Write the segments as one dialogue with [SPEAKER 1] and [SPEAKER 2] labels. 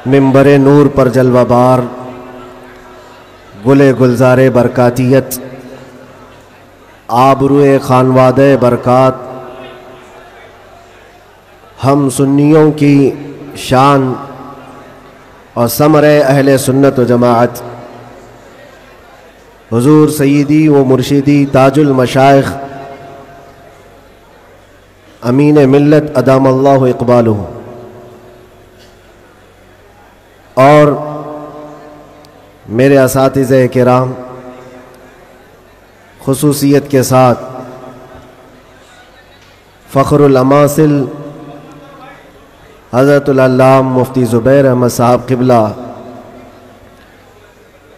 [SPEAKER 1] منبر نور پر جلوہ بار گل گلزار برکاتیت آبروئے خانوادہ برکات ہم سنیوں کی شان اور ثمر اہل سنت و جماعت حضور سیدی و مرشدی تاج المشائخ امین ملت ادام اللہ اقبالہ اور میرے اساتذہ کرام خصوصیت کے ساتھ فخر الاماثل حضرت العلامہ مفتی زبیر احمد صاحب قبلہ،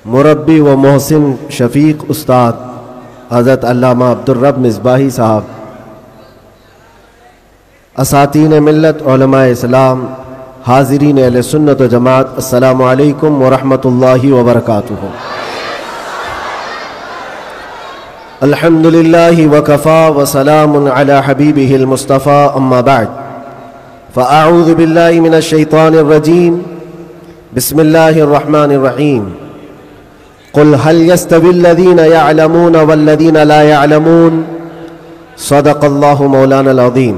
[SPEAKER 1] مربی و محسن شفیق استاد حضرت علامہ عبدالرب مصباحی صاحب، اساتین ملت علماء اسلام، حاضرین اہل سنت و جماعت، السلام علیکم ورحمۃ اللہ وبرکاتہ۔ الحمدللہ وکفا وسلام علی حبیبہ المصطفیٰ، اما بعد فاعوذ باللہ من الشیطان الرجیم، بسم اللہ الرحمن الرحیم۔ قل هل يستوي الذین يعلمون والذین لا يعلمون، صدق اللہ مولانا العظیم۔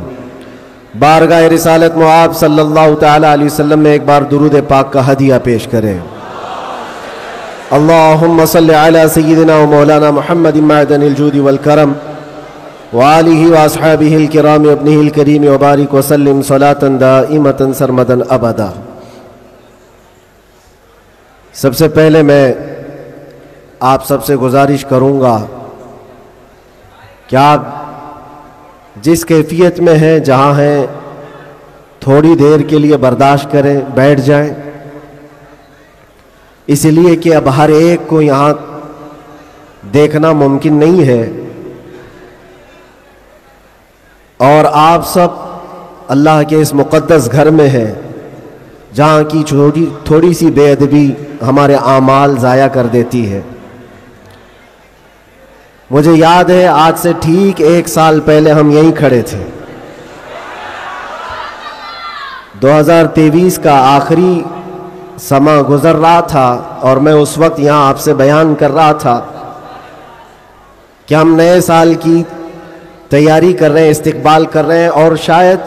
[SPEAKER 1] بارگاہ رسالت معاب صلی اللہ تعالی علیہ وسلم میں ایک بار درود پاک کا ہدیہ پیش کریں۔ اللہم صلی علی سیدنا و مولانا محمد معدن الجود والکرم وآلہ واصحابہ الکرام ابنہ الکریم وبارک وسلم صلاة دائمة سرمدا ابدا۔ سب سے پہلے میں آپ سب سے گزارش کروں گا کہ آپ جس کیفیت میں ہیں، جہاں ہیں، تھوڑی دیر کے لیے برداشت کریں، بیٹھ جائیں، اس لیے کہ اب ہر ایک کو یہاں دیکھنا ممکن نہیں ہے، اور آپ سب اللہ کے اس مقدس گھر میں ہیں جہاں کی تھوڑی سی بے ادبی ہمارے اعمال ضائع کر دیتی ہے۔ مجھے یاد ہے آج سے ٹھیک 1 سال پہلے ہم یہیں کھڑے تھے، 2023 کا آخری سماں گزر رہا تھا، اور میں اس وقت یہاں آپ سے بیان کر رہا تھا کہ ہم نئے سال کی تیاری کر رہے ہیں، استقبال کر رہے ہیں، اور شاید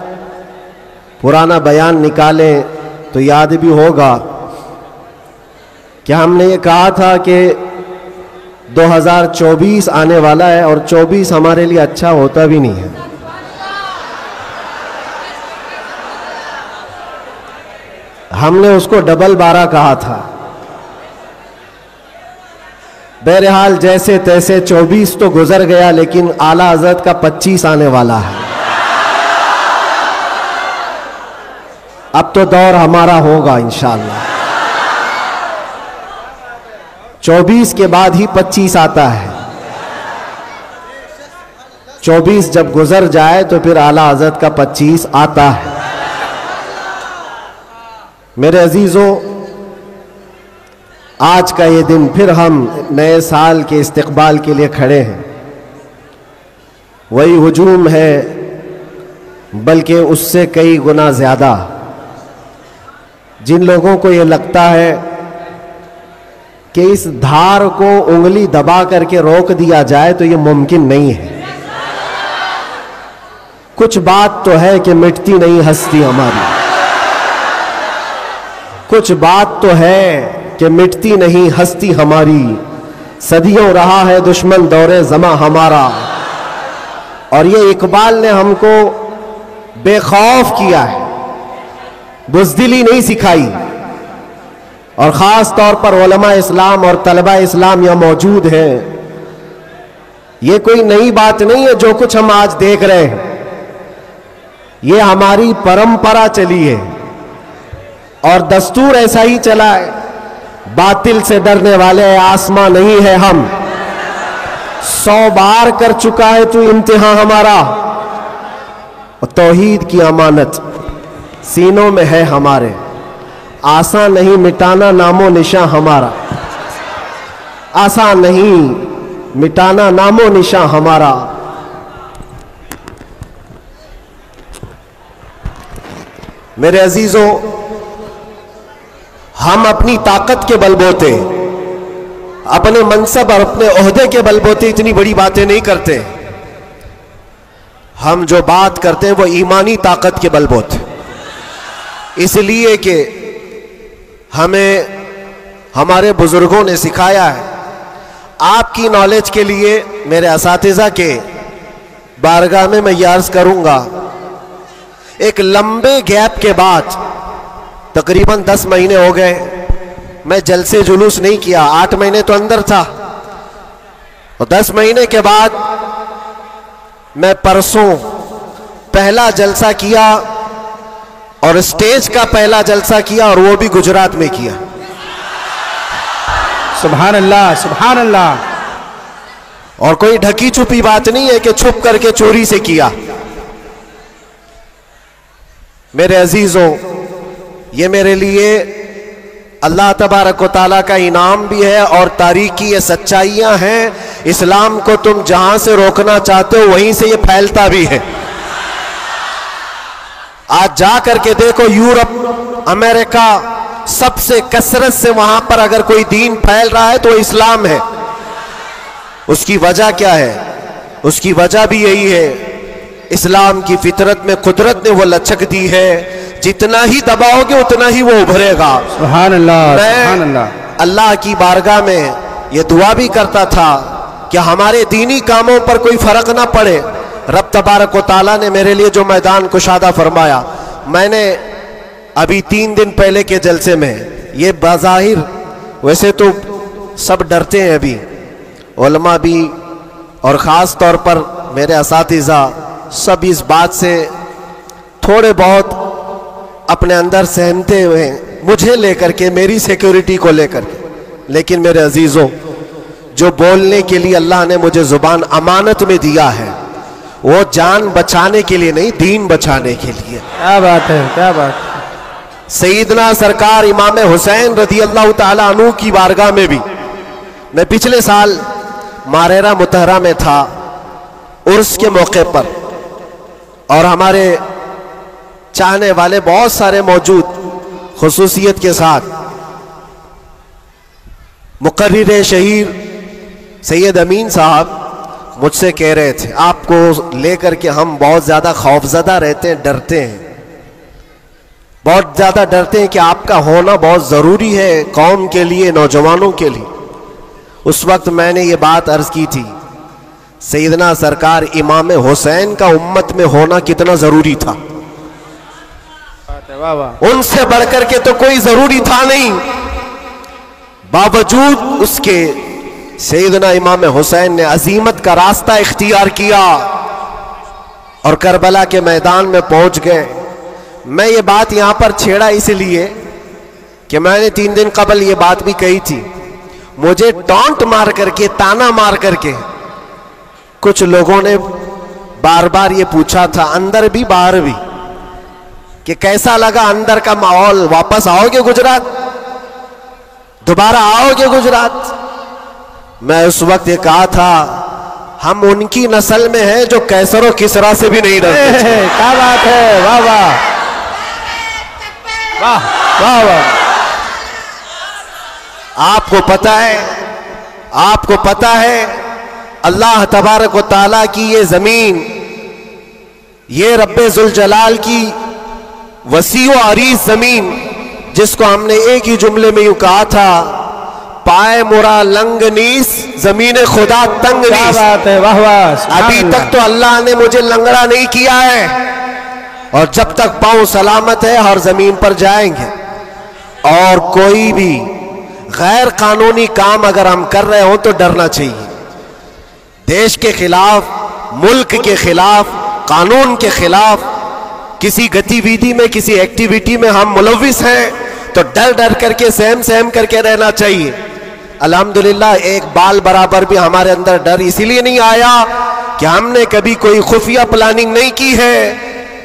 [SPEAKER 1] پرانا بیان نکالیں تو یاد بھی ہوگا کہ ہم نے یہ کہا تھا کہ 2024 آنے والا ہے، اور 24 ہمارے لیے اچھا ہوتا بھی نہیں ہے۔ ہم نے اس کو ڈبل 12 کہا تھا۔ بہرحال جیسے تیسے 24 تو گزر گیا، لیکن اعلیٰ حضرت کا 25 آنے والا ہے۔ اب تو دور ہمارا ہوگا انشاءاللہ۔ 24 کے بعد ہی 25 آتا ہے۔ 24 جب گزر جائے تو پھر اعلیٰ حضرت کا 25 آتا ہے۔ میرے عزیزوں، آج کا یہ دن پھر ہم نئے سال کے استقبال کے لیے کھڑے ہیں۔ وہی ہجوم ہے، بلکہ اس سے کئی گنا زیادہ۔ جن لوگوں کو یہ لگتا ہے کہ اس دھار کو انگلی دبا کر کے روک دیا جائے تو یہ ممکن نہیں ہے۔ کچھ بات تو ہے کہ مٹتی نہیں ہستی ہماری، کچھ بات تو ہے کہ مٹتی نہیں ہستی ہماری، صدیوں رہا ہے دشمن دور زماں ہمارا۔ اور یہ اقبال نے ہم کو بے خوف کیا ہے، بزدلی نہیں سکھائی۔ اور خاص طور پر علماء اسلام اور طلبہ اسلام یہاں موجود ہیں، یہ کوئی نئی بات نہیں ہے جو کچھ ہم آج دیکھ رہے ہیں، یہ ہماری پرمپرا چلی ہے اور دستور ایسا ہی چلا ہے۔ باطل سے ڈرنے والے آسماں نہیں ہے ہم، 100 بار کر چکا ہے تو امتحان ہمارا، اور توحید کی امانت سینوں میں ہے ہمارے، آسان نہیں مٹانا نام و نشاں ہمارا، آسان نہیں مٹانا نام و نشاں ہمارا۔ میرے عزیزوں، ہم اپنی طاقت کے بل بوتے، اپنے منصب اور اپنے عہدے کے بل بوتے اتنی بڑی باتیں نہیں کرتے. ہم جو بات کرتے ہیں وہ ایمانی طاقت کے بل بوتے، اس لیے کہ ہمیں ہمارے بزرگوں نے سکھایا ہے. آپ کی نالج کے لیے میرے اساتذہ کے بارگاہ میں یہ عرض کروں گا، ایک لمبے گیپ کے بعد تقریباً 10 مہینے ہو گئے میں جلسے جلوس نہیں کیا. 8 مہینے تو اندر تھا اور 10 مہینے کے بعد میں پرسوں پہلا جلسہ کیا اور اسٹیج کا پہلا جلسہ کیا اور وہ بھی گجرات میں کیا.
[SPEAKER 2] سبحان اللہ سبحان اللہ.
[SPEAKER 1] اور کوئی ڈھکی چھپی بات نہیں ہے کہ چھپ کر کے چوری سے کیا. میرے عزیزوں، یہ میرے لیے اللہ تبارک و تعالیٰ کا انعام بھی ہے اور تاریخ کی یہ سچائیاں ہیں. اسلام کو تم جہاں سے روکنا چاہتے ہو وہیں سے یہ پھیلتا بھی ہے. آج جا کر کے دیکھو یورپ، امریکہ، سب سے کثرت سے وہاں پر اگر کوئی دین پھیل رہا ہے تو اسلام ہے. اس کی وجہ کیا ہے؟ اس کی وجہ بھی یہی ہے، اسلام کی فطرت میں قدرت نے وہ لچک دی ہے، جتنا ہی دباؤ گے اتنا ہی وہ ابھرے گا.
[SPEAKER 2] سبحان اللہ سبحان اللہ.
[SPEAKER 1] اللہ کی بارگاہ میں یہ دعا بھی کرتا تھا کہ ہمارے دینی کاموں پر کوئی فرق نہ پڑے. رب تبارک و تعالیٰ نے میرے لیے جو میدان کشادہ فرمایا، میں نے ابھی 3 دن پہلے کے جلسے میں یہ بظاہر، ویسے تو سب ڈرتے ہیں ابھی، علماء بھی اور خاص طور پر میرے اساتذہ سب اس بات سے تھوڑے بہت اپنے اندر سہمتے ہوئے مجھے لے کر کے، میری سیکیورٹی کو لے کر کے. لیکن میرے عزیزوں، جو بولنے کے لیے اللہ نے مجھے زبان امانت میں دیا ہے وہ جان بچانے کے لیے نہیں، دین بچانے کے لیے.
[SPEAKER 2] کیا بات ہے کیا بات.
[SPEAKER 1] سیدنا سرکار امام حسین رضی اللہ تعالیٰ عنہ کی بارگاہ میں بھی میں پچھلے سال ماریرا متحرہ میں تھا عرس کے موقع پر، اور ہمارے چاہنے والے بہت سارے موجود، خصوصیت کے ساتھ مقرر شہیر سید امین صاحب مجھ سے کہہ رہے تھے آپ کو لے کر کے ہم بہت زیادہ خوفزدہ رہتے ہیں، ڈرتے ہیں، بہت زیادہ ڈرتے ہیں کہ آپ کا ہونا بہت ضروری ہے قوم کے لیے، نوجوانوں کے لیے. اس وقت میں نے یہ بات عرض کی تھی، سیدنا سرکار امام حسین کا امت میں ہونا کتنا ضروری تھا. ان سے بڑھ کر کے تو کوئی ضروری تھا نہیں، باوجود اس کے سیدنا امام حسین نے عظیمت کا راستہ اختیار کیا اور کربلا کے میدان میں پہنچ گئے. میں یہ بات یہاں پر چھیڑا اس لیے کہ میں نے 3 دن قبل یہ بات بھی کہی تھی. مجھے ٹانٹ مار کر کے، تانا مار کر کے کچھ لوگوں نے بار بار یہ پوچھا تھا، اندر بھی باہر بھی، کہ کیسا لگا اندر کا ماحول، واپس آؤ گے گجرات، دوبارہ آؤ گے گجرات. میں اس وقت یہ کہا تھا ہم ان کی نسل میں ہیں جو کیسر و کسرا سے بھی نہیں ڈرتے.
[SPEAKER 2] کیا بات ہے، واہ واہ واہ واہ واہ.
[SPEAKER 1] آپ کو پتہ ہے اللہ تبارک و تعالیٰ کی یہ زمین، یہ رب ذوالجلال کی وسیع و عریض زمین، جس کو ہم نے ایک ہی جملے میں یوں کہا تھا، پائے مرا لنگ نیس زمین خدا تنگ نیس.
[SPEAKER 2] کیا بات ہے، واہ واہ.
[SPEAKER 1] ابھی تک تو اللہ نے مجھے لنگڑا نہیں کیا ہے، اور جب تک پاؤں سلامت ہے ہر زمین پر جائیں گے. اور کوئی بھی غیر قانونی کام اگر ہم کر رہے ہوں تو ڈرنا چاہیے. دیش کے خلاف، ملک کے خلاف، قانون کے خلاف کسی گتی ویدھی میں، کسی ایکٹیویٹی میں ہم ملوث ہیں تو ڈر ڈر کر کے، سہم کر کے رہنا چاہیے. الحمدللہ ایک بال برابر بھی ہمارے اندر ڈر اسی لیے نہیں آیا کہ ہم نے کبھی کوئی خفیہ پلاننگ نہیں کی ہے.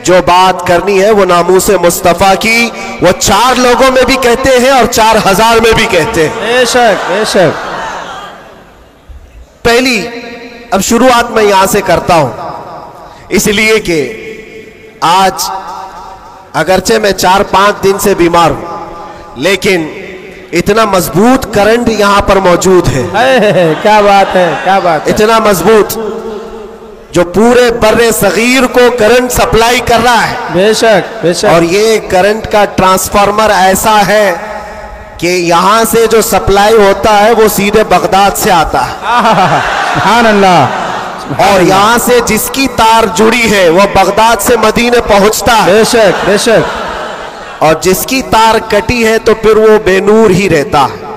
[SPEAKER 1] جو بات کرنی ہے وہ ناموس مصطفیٰ کی، وہ 4 لوگوں میں بھی کہتے ہیں اور 4000 میں بھی کہتے ہیں.
[SPEAKER 2] بے شک بے شک.
[SPEAKER 1] پہلی اب شروعات میں یہاں سے کرتا ہوں، اس لیے کہ آج اگرچہ میں 4-5 دن سے بیمار ہوں، لیکن اتنا مضبوط کرنٹ یہاں پر موجود ہے،
[SPEAKER 2] کیا بات ہے، کیا بات ہے،
[SPEAKER 1] اتنا مضبوط جو پورے بر صغیر کو کرنٹ سپلائی کر رہا ہے۔
[SPEAKER 2] بے شک بے شک۔
[SPEAKER 1] اور یہ کرنٹ کا ٹرانسفارمر ایسا ہے کہ یہاں سے جو سپلائی ہوتا ہے وہ سیدھے بغداد سے آتا ہے،
[SPEAKER 2] سبحان اللہ،
[SPEAKER 1] اور یہاں سے جس کی تار جڑی ہے وہ بغداد سے مدینے پہنچتا ہے،
[SPEAKER 2] بے شک بے شک۔
[SPEAKER 1] اور جس کی تار کٹی ہے تو پھر وہ بے نور ہی رہتا ہے۔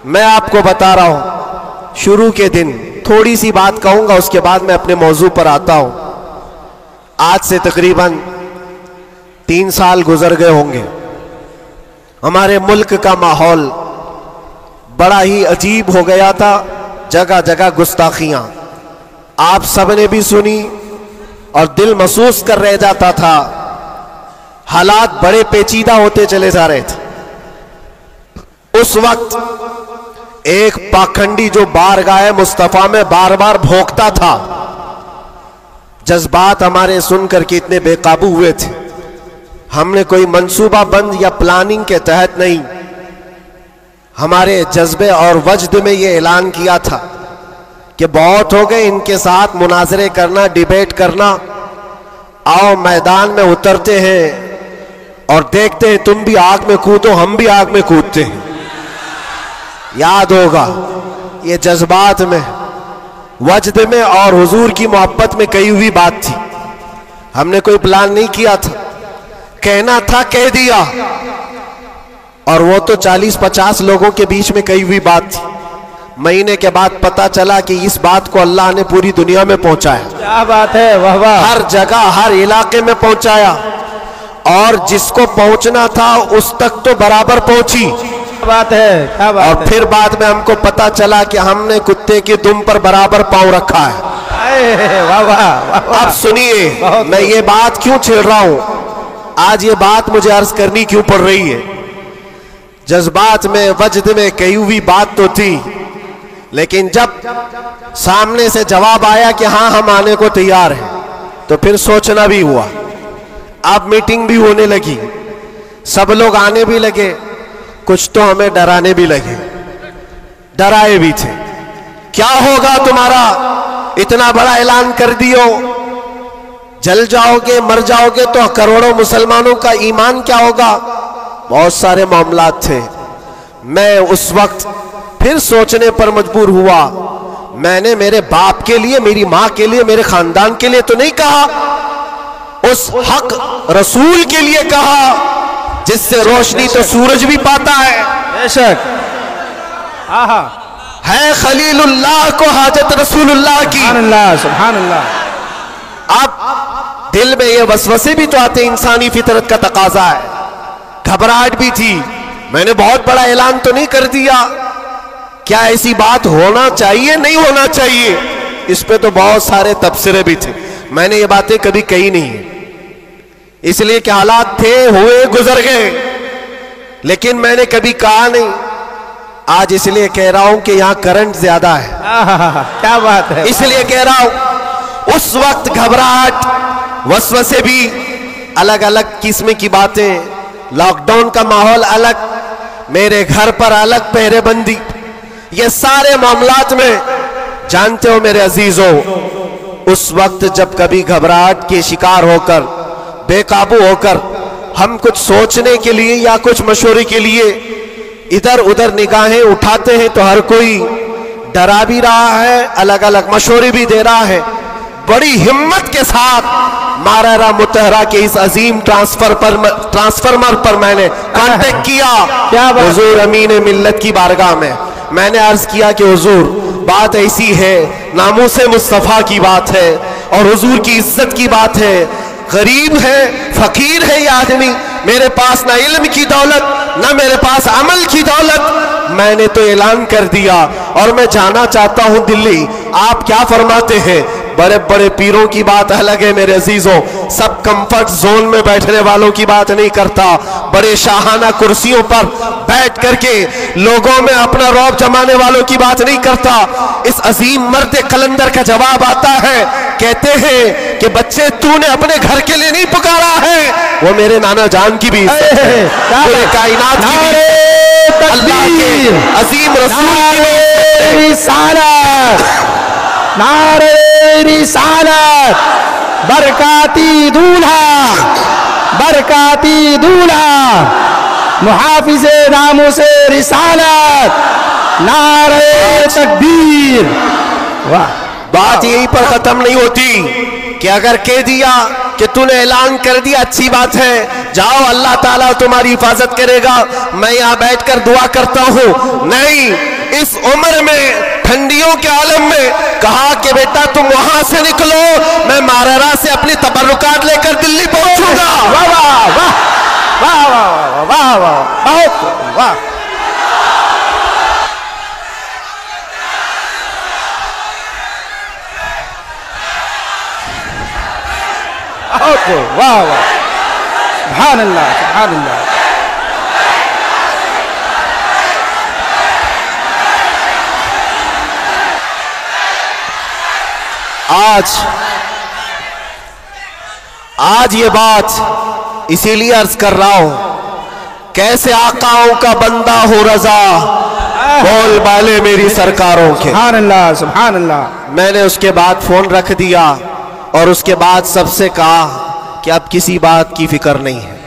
[SPEAKER 1] میں آپ کو بتا رہا ہوں، شروع کے دن تھوڑی سی بات کہوں گا، اس کے بعد میں اپنے موضوع پر آتا ہوں۔ آج سے تقریباً 3 سال گزر گئے ہوں گے۔ ہمارے ملک کا ماحول بڑا ہی عجیب ہو گیا تھا، جگہ جگہ گستاخیاں آپ سب نے بھی سنی اور دل محسوس کر رہ جاتا تھا۔ حالات بڑے پیچیدہ ہوتے چلے جا رہے تھے۔ اس وقت ایک پاکھنڈی جو بارگاہ مصطفیٰ میں بار بار بھونکتا تھا، جذبات ہمارے سن کر کے اتنے بے قابو ہوئے تھے۔ ہم نے کوئی منصوبہ بند یا پلاننگ کے تحت نہیں، ہمارے جذبے اور وجد میں یہ اعلان کیا تھا کہ بہت ہو گئے ان کے ساتھ مناظرے کرنا، ڈیبیٹ کرنا، آؤ میدان میں اترتے ہیں اور دیکھتے ہیں، تم بھی آگ میں کودو ہم بھی آگ میں کودتے ہیں۔ یاد ہوگا یہ جذبات میں، وجد میں اور حضور کی محبت میں کہی ہوئی بات تھی۔ ہم نے کوئی پلان نہیں کیا تھا، کہنا تھا کہہ دیا، اور وہ تو 40-50 لوگوں کے بیچ میں کہی ہوئی بات تھی۔ مہینے کے بعد پتا چلا کہ اس بات کو اللہ نے پوری دنیا میں پہنچایا،
[SPEAKER 2] کیا بات ہے، واہ واہ،
[SPEAKER 1] ہر جگہ ہر علاقے میں پہنچایا، اور جس کو پہنچنا تھا اس تک تو برابر پہنچی۔
[SPEAKER 2] کیا بات ہے، کیا
[SPEAKER 1] اور
[SPEAKER 2] بات ہے،
[SPEAKER 1] پھر بعد میں ہم کو پتا چلا کہ ہم نے کتے کی دم پر برابر پاؤں رکھا ہے۔
[SPEAKER 2] واہ واہ واہ واہ۔
[SPEAKER 1] اب سنیے، میں یہ بات کیوں چھیڑ رہا ہوں، آج یہ بات مجھے عرض کرنی کیوں پڑ رہی ہے۔ جذبات میں، وجد میں کہی ہوئی بات تو تھی، لیکن جب سامنے سے جواب آیا کہ ہاں ہم آنے کو تیار ہیں، تو پھر سوچنا بھی ہوا۔ اب میٹنگ بھی ہونے لگی، سب لوگ آنے بھی لگے، کچھ تو ہمیں ڈرانے بھی لگے، ڈرائے بھی تھے، کیا ہوگا تمہارا، اتنا بڑا اعلان کر دیو، جل جاؤ گے، مر جاؤ گے تو کروڑوں مسلمانوں کا ایمان کیا ہوگا۔ بہت سارے معاملات تھے۔ میں اس وقت پھر سوچنے پر مجبور ہوا، میں نے میرے باپ کے لیے، میری ماں کے لیے، میرے خاندان کے لیے تو نہیں کہا، اس حق رسول کے لیے کہا جس سے روشنی تو سورج بھی پاتا ہے۔
[SPEAKER 2] بے شک، آہا،
[SPEAKER 1] ہے خلیل اللہ کو حاجت رسول اللہ کی۔
[SPEAKER 2] سبحان اللہ سبحان اللہ۔
[SPEAKER 1] اب دل میں یہ وسوسے بھی تو آتے، انسانی فطرت کا تقاضا ہے، گھبراہٹ بھی تھی۔ میں نے بہت بڑا اعلان تو نہیں کر دیا، کیا ایسی بات ہونا چاہیے، نہیں ہونا چاہیے؟ اس پہ تو بہت سارے تبصرے بھی تھے۔ میں نے یہ باتیں کبھی کہی نہیں، اس لیے کہ حالات تھے، ہوئے، گزر گئے، لیکن میں نے کبھی کہا نہیں۔ آج اس لیے کہہ رہا ہوں کہ یہاں کرنٹ زیادہ ہے،
[SPEAKER 2] کیا بات ہے،
[SPEAKER 1] اس لیے کہہ رہا ہوں۔ اس وقت گھبراہٹ، وسوسے بھی، الگ الگ قسم کی باتیں، لاک ڈاؤن کا ماحول الگ، میرے گھر پر الگ پہرے بندی، یہ سارے معاملات میں جانتے ہو میرے عزیزوں، اس وقت جب کبھی گھبراہٹ کے شکار ہو کر، بے قابو ہو کر، ہم کچھ سوچنے کے لیے یا کچھ مشورے کے لیے ادھر ادھر نگاہیں اٹھاتے ہیں تو ہر کوئی ڈرا بھی رہا ہے، الگ الگ مشورے بھی دے رہا ہے۔ بڑی ہمت کے ساتھ مارارا متحرہ کے اس عظیم ٹرانسفارمر پر میں نے کانٹیکٹ کیا حضور امین ملت کی بارگاہ میں نے عرض کیا کہ حضور بات ایسی ہے، ناموس مصطفیٰ کی بات ہے اور حضور کی عزت کی بات ہے، غریب ہے، فقیر ہے یہ آدمی، میرے پاس نہ علم کی دولت نہ میرے پاس عمل کی دولت، میں نے تو اعلان کر دیا اور میں جانا چاہتا ہوں دلی، آپ کیا فرماتے ہیں؟ بڑے بڑے پیروں کی بات الگ ہے میرے عزیزوں، سب کمفرٹ زون میں بیٹھنے والوں کی بات نہیں کرتا، بڑے شاہانہ کرسیوں پر بیٹھ کر کے لوگوں میں اپنا رعب جمانے والوں کی بات نہیں کرتا۔ اس عظیم مرد قلندر کا جواب آتا ہے، کہتے ہیں کہ بچے تو نے اپنے گھر کے لیے نہیں پکارا ہے، وہ میرے نانا جان کی بھی عزت ہے، پورے کائنات کی بھی
[SPEAKER 2] تکبیر
[SPEAKER 1] عظیم رسول
[SPEAKER 2] نعرہ رسالت نعرہ رسالت برکاتی دولہا برکاتی دولہا محافظ ناموس رسالت نعرہ تکبیر واہ
[SPEAKER 1] بات یہی پر ختم نہیں ہوتی کہ اگر کہہ دیا کہ تو نے اعلان کر دیا اچھی بات ہے جاؤ اللہ تعالیٰ تمہاری حفاظت کرے گا میں یہاں بیٹھ کر دعا کرتا ہوں نہیں اس عمر میں ٹھنڈیوں کے عالم میں کہا کہ بیٹا تم وہاں سے نکلو میں ماررا سے اپنی تبرکات لے کر دلی پہنچوں گا
[SPEAKER 2] واہ واہ واہ واہ واہ واہ بہت واہ واہ واہ سبحان اللہ سبحان اللہ
[SPEAKER 1] آج یہ بات اسی لیے عرض کر رہا ہوں کیسے آقاؤں کا بندہ ہو رضا بول بالے میری سرکاروں کے
[SPEAKER 2] سبحان اللہ سبحان اللہ
[SPEAKER 1] میں نے اس کے بعد فون رکھ دیا اور اس کے بعد سب سے کہا کہ اب کسی بات کی فکر نہیں ہے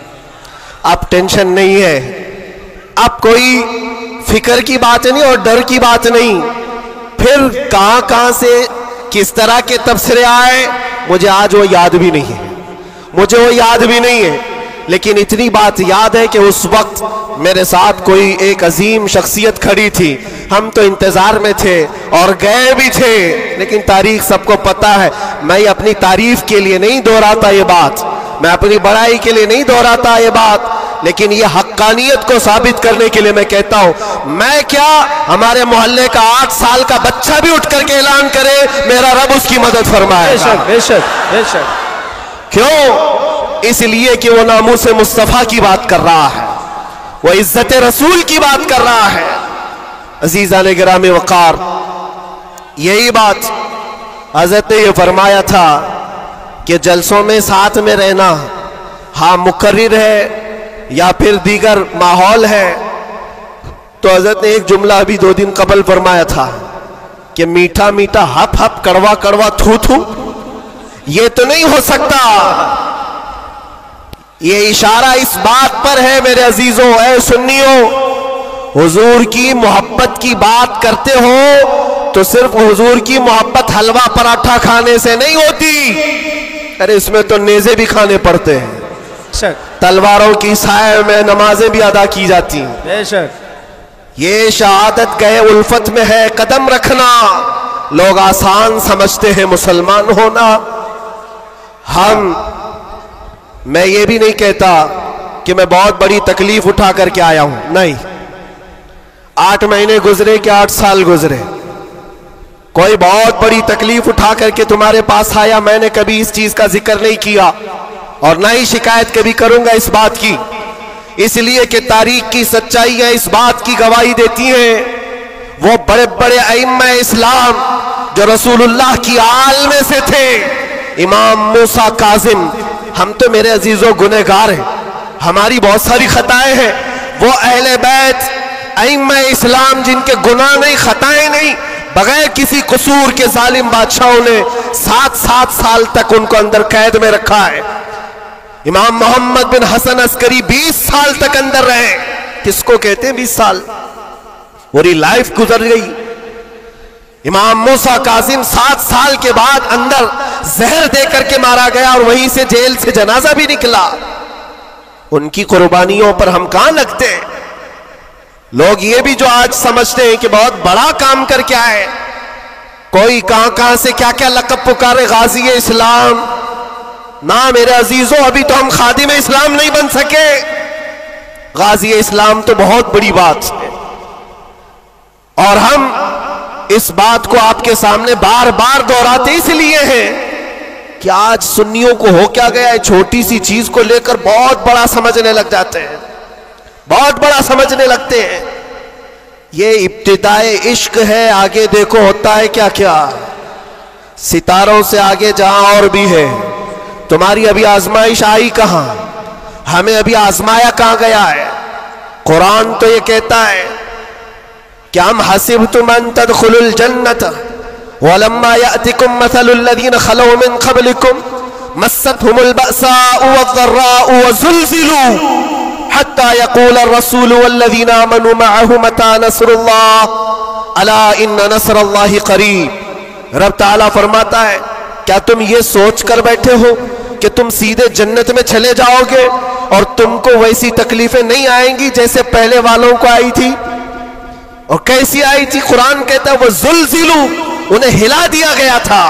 [SPEAKER 1] اب ٹینشن نہیں ہے اب کوئی فکر کی بات نہیں اور ڈر کی بات نہیں پھر کہاں سے کس طرح کے تبصرے آئے مجھے آج وہ یاد بھی نہیں ہے مجھے وہ یاد بھی نہیں ہے لیکن اتنی بات یاد ہے کہ اس وقت میرے ساتھ کوئی ایک عظیم شخصیت کھڑی تھی ہم تو انتظار میں تھے اور گئے بھی تھے لیکن تاریخ سب کو پتہ ہے میں اپنی تعریف کے لیے نہیں دہراتا یہ بات میں اپنی بڑائی کے لیے نہیں دہراتا یہ بات لیکن یہ حقانیت کو ثابت کرنے کے لیے میں کہتا ہوں میں کیا ہمارے محلے کا 8 سال کا بچہ بھی اٹھ کر کے اعلان کرے میرا رب اس کی مدد فرمائے
[SPEAKER 2] بے شک بے شک بے شک
[SPEAKER 1] کیوں اس لیے کہ وہ ناموس مصطفیٰ کی بات کر رہا ہے وہ عزت رسول کی بات کر رہا ہے عزیزان گرامی وقار یہی بات حضرت نے یہ فرمایا تھا کہ جلسوں میں ساتھ میں رہنا ہاں مقرر ہے یا پھر دیگر ماحول ہے تو حضرت نے ایک جملہ ابھی 2 دن قبل فرمایا تھا کہ میٹھا میٹھا ہپ ہپ کڑوا کڑوا تھو تھو یہ تو نہیں ہو سکتا یہ اشارہ اس بات پر ہے میرے عزیزوں اے سنیوں حضور کی محبت کی بات کرتے ہو تو صرف حضور کی محبت حلوہ پراٹھا کھانے سے نہیں ہوتی ارے اس میں تو نیزے بھی کھانے پڑتے ہیں تلواروں کی سائے میں نمازیں بھی ادا کی جاتی ہیں
[SPEAKER 2] بے شک
[SPEAKER 1] یہ شہادت گئے الفت میں ہے قدم رکھنا لوگ آسان سمجھتے ہیں مسلمان ہونا میں یہ بھی نہیں کہتا کہ میں بہت بڑی تکلیف اٹھا کر کے آیا ہوں نہیں 8 مہینے گزرے کہ 8 سال گزرے کوئی بہت بڑی تکلیف اٹھا کر کے تمہارے پاس آیا میں نے کبھی اس چیز کا ذکر نہیں کیا اور نہ ہی شکایت کبھی کروں گا اس بات کی اس لیے کہ تاریخ کی سچائیاں اس بات کی گواہی دیتی ہیں وہ بڑے بڑے ائمہ اسلام جو رسول اللہ کی آل میں سے تھے امام موسیٰ کاظم ہم تو میرے عزیزوں گنہگار ہیں ہماری بہت ساری خطائیں ہیں وہ اہل بیت ائمہ اسلام جن کے گناہ نہیں خطائیں نہیں بغیر کسی قصور کے ظالم بادشاہوں نے 7 سال تک ان کو اندر قید میں رکھا ہے امام محمد بن حسن عسکری 20 سال تک اندر رہے کس کو کہتے ہیں 20 سال پوری لائف گزر گئی امام موسیٰ کاظم 7 سال کے بعد اندر زہر دے کر کے مارا گیا اور وہیں سے جیل سے جنازہ بھی نکلا ان کی قربانیوں پر ہم کہاں لگتے ہیں لوگ یہ بھی جو آج سمجھتے ہیں کہ بہت بڑا کام کر کے آئے کوئی کہاں سے کیا کیا لقب پکارے غازی اسلام نہ میرے عزیزوں ابھی تو ہم خادم اسلام نہیں بن سکے غازی اسلام تو بہت بڑی بات ہے اور ہم اس بات کو آپ کے سامنے بار بار دہراتے اس لیے ہیں کہ آج سنیوں کو ہو کیا گیا ہے چھوٹی سی چیز کو لے کر بہت بڑا سمجھنے لگ جاتے ہیں بہت بڑا سمجھنے لگتے ہیں یہ ابتدائے عشق ہے آگے دیکھو ہوتا ہے کیا کیا ستاروں سے آگے جہاں اور بھی ہے تمہاری ابھی آزمائش آئی کہاں ہمیں ابھی آزمایا کہاں گیا ہے قرآن تو یہ کہتا ہے کہ ام حسبتم ان تدخلوا الجنة ولما يأتكم مثل الذين خلوا من قبلكم مستهم البأساء والضراء وزلزلوا حتى يقول الرسول والذين آمنوا معه متى نصر الله ألا إن نصر الله قريب۔ رب تعالیٰ فرماتا ہے کیا تم یہ سوچ کر بیٹھے ہو کہ تم سیدھے جنت میں چلے جاؤ گے اور تم کو ویسی تکلیفیں نہیں آئیں گی جیسے پہلے والوں کو آئی تھی؟ اور کیسی آئی تھی؟ قرآن کہتا ہے وہ زلزلوا، انہیں ہلا دیا گیا تھا،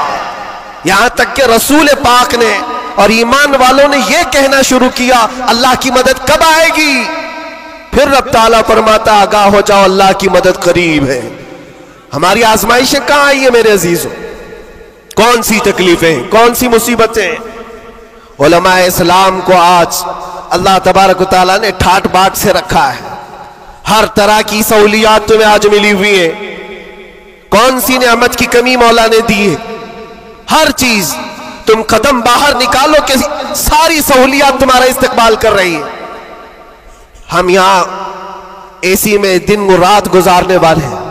[SPEAKER 1] یہاں تک کہ رسول پاک نے اور ایمان والوں نے یہ کہنا شروع کیا اللہ کی مدد کب آئے گی؟ پھر رب تعالیٰ فرماتا آگاہ ہو جاؤ اللہ کی مدد قریب ہے۔ ہماری آزمائشیں کہاں آئی ہیں میرے عزیزوں؟ کون سی تکلیفیں، کون سی مصیبتیں؟ علماء اسلام کو آج اللہ تبارک و تعالیٰ نے ٹھاٹ باٹ سے رکھا ہے، ہر طرح کی سہولیات تمہیں آج ملی ہوئی ہیں، کون سی نعمت کی کمی مولا نے دی ہے؟ ہر چیز تم قدم باہر نکالو کہ ساری سہولیات تمہارا استقبال کر رہی ہے۔ ہم یہاں اے سی میں دن رات گزارنے والے ہیں،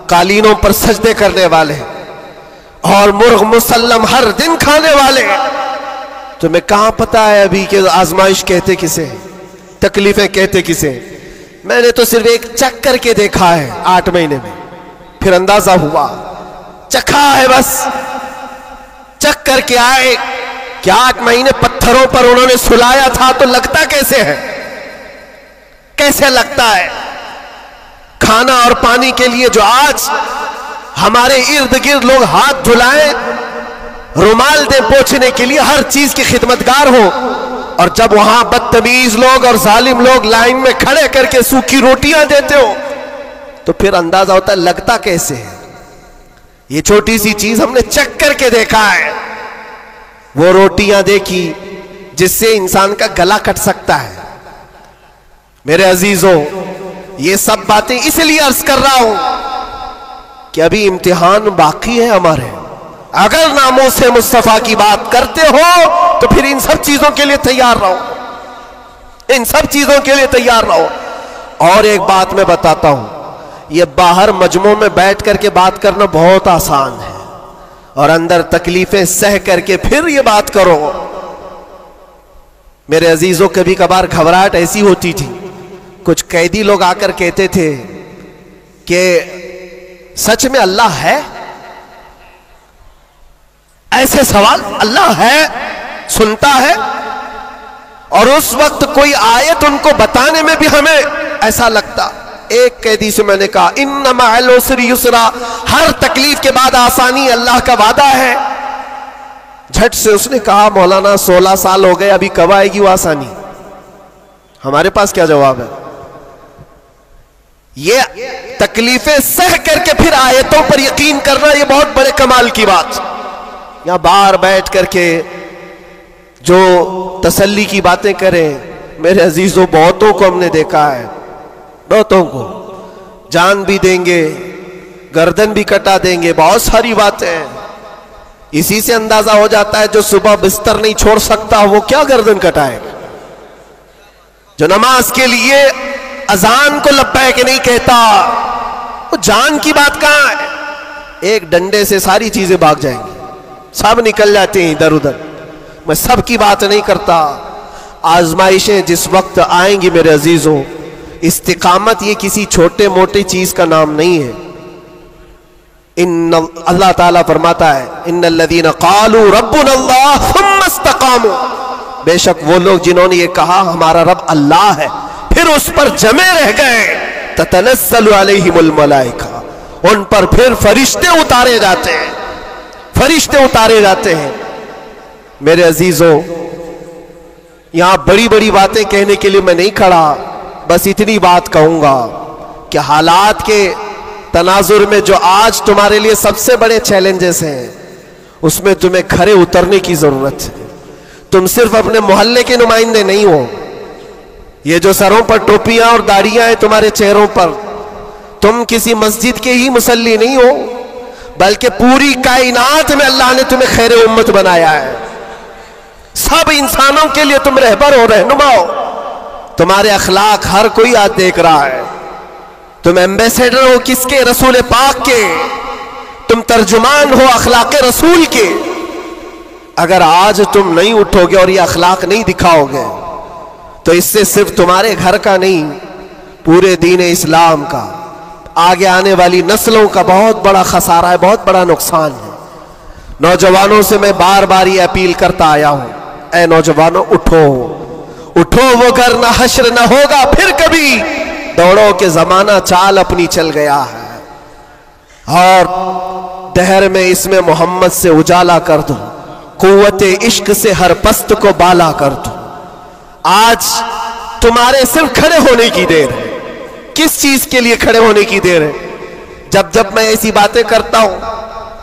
[SPEAKER 1] قالینوں پر سجدے کرنے والے ہیں اور مرغ مسلم ہر دن کھانے والے ہیں۔ تمہیں کہاں پتا ہے ابھی کہ آزمائش کہتے کسے ہیں، تکلیفیں کہتے کسے ہیں؟ میں نے تو صرف ایک چکھ کر کے دیکھا ہے 8 مہینے میں، پھر اندازہ ہوا، چکھا ہے بس، چکھ کر کے آئے کہ 8 مہینے پتھروں پر انہوں نے سلایا تھا تو لگتا کیسے ہے، کیسے لگتا ہے؟ کھانا اور پانی کے لیے جو آج ہمارے ارد گرد لوگ ہاتھ دھلائیں، رومال دیں پوچھنے کے لیے، ہر چیز کی خدمتگار ہو، اور جب وہاں بدتمیز لوگ اور ظالم لوگ لائن میں کھڑے کر کے سوکھی روٹیاں دیتے ہو تو پھر اندازہ ہوتا ہے لگتا کیسے ہے۔ یہ چھوٹی سی چیز ہم نے چکھ کر کے دیکھا ہے، وہ روٹیاں دیکھی جس سے انسان کا گلا کٹ سکتا ہے۔ میرے عزیزوں، یہ سب باتیں اس لیے عرض کر رہا ہوں کہ ابھی امتحان باقی ہے ہمارے۔ اگر ناموس مصطفیٰ کی بات کرتے ہو تو پھر ان سب چیزوں کے لیے تیار رہو، ان سب چیزوں کے لیے تیار رہو۔ اور ایک بات میں بتاتا ہوں، یہ باہر مجمع میں بیٹھ کر کے بات کرنا بہت آسان ہے، اور اندر تکلیفیں سہ کر کے پھر یہ بات کرو۔ میرے عزیزوں، کبھی کبھار گھبراہٹ ایسی ہوتی تھی، کچھ قیدی لوگ آ کر کہتے تھے کہ سچ میں اللہ ہے؟ ایسے سوال، اللہ ہے، سنتا ہے؟ اور اس وقت کوئی آیت ان کو بتانے میں بھی ہمیں ایسا لگتا۔ ایک قیدی سے میں نے کہا ان مع العسر یسرا، ہر تکلیف کے بعد آسانی اللہ کا وعدہ ہے۔ جھٹ سے اس نے کہا مولانا 16 سال ہو گئے، ابھی کب آئے گی وہ آسانی؟ ہمارے پاس کیا جواب ہے؟ یہ تکلیفیں سہ کر کے پھر آیتوں پر یقین کرنا، یہ بہت بڑے کمال کی بات۔ یہاں باہر بیٹھ کر کے جو تسلی کی باتیں کریں، میرے عزیزوں بہتوں کو ہم نے دیکھا ہے، بہتوں کو جان بھی دیں گے، گردن بھی کٹا دیں گے، بہت ساری باتیں ہیں۔ اسی سے اندازہ ہو جاتا ہے جو صبح بستر نہیں چھوڑ سکتا وہ کیا گردن کٹائے گا، جو نماز کے لیے اذان کو لبیک نہیں کہتا، وہ جان کی بات کہاں ہے؟ ایک ڈنڈے سے ساری چیزیں بھاگ جائیں گی، سب نکل جاتے ہیں ادھر ادھر۔ میں سب کی بات نہیں کرتا، آزمائشیں جس وقت آئیں گی میرے عزیزوں، استقامت یہ کسی چھوٹے موٹے چیز کا نام نہیں ہے۔ اللہ تعالیٰ فرماتا ہے ان الذین قالوا ربنا اللہ ثم استقاموا، بے شک وہ لوگ جنہوں نے یہ کہا ہمارا رب اللہ ہے، پھر اس پر جمے رہ گئے، تتنزل علیہم الملائکہ، ان پر پھر فرشتے اتارے جاتے ہیں، فرشتے اتارے جاتے ہیں۔ میرے عزیزوں، یہاں بڑی بڑی باتیں کہنے کے لیے میں نہیں کھڑا، بس اتنی بات کہوں گا کہ حالات کے تناظر میں جو آج تمہارے لیے سب سے بڑے چیلنجز ہیں، اس میں تمہیں کھڑے اترنے کی ضرورت ہے۔ تم صرف اپنے محلے کے نمائندے نہیں ہو، یہ جو سروں پر ٹوپیاں اور داڑیاں ہیں تمہارے چہروں پر، تم کسی مسجد کے ہی مصلی نہیں ہو، بلکہ پوری کائنات میں اللہ نے تمہیں خیر امت بنایا ہے۔ سب انسانوں کے لیے تم رہبر ہو، رہنما ہو۔ تمہارے اخلاق ہر کوئی آج دیکھ رہا ہے. تم ایمبیسیڈر ہو کس کے؟ رسول پاک کے. تم ترجمان ہو اخلاق رسول کے. اگر آج تم نہیں اٹھو گے اور یہ اخلاق نہیں دکھاؤ گے تو اس سے صرف تمہارے گھر کا نہیں، پورے دین اسلام کا، آگے آنے والی نسلوں کا بہت بڑا خسارہ ہے، بہت بڑا نقصان ہے. نوجوانوں سے میں بار بار یہ اپیل کرتا آیا ہوں، اے نوجوانوں اٹھو اٹھو، وہ گھر نہ حشر نہ ہوگا پھر کبھی، دوڑو کہ زمانہ چال اپنی چل گیا ہے. اور دہر میں اس میں محمد سے اجالا کر دو، قوت عشق سے ہر پست کو بالا کر دو. آج تمہارے صرف کھڑے ہونے کی دیر ہے. کس چیز کے لیے کھڑے ہونے کی دیر ہے؟ جب میں ایسی باتیں کرتا ہوں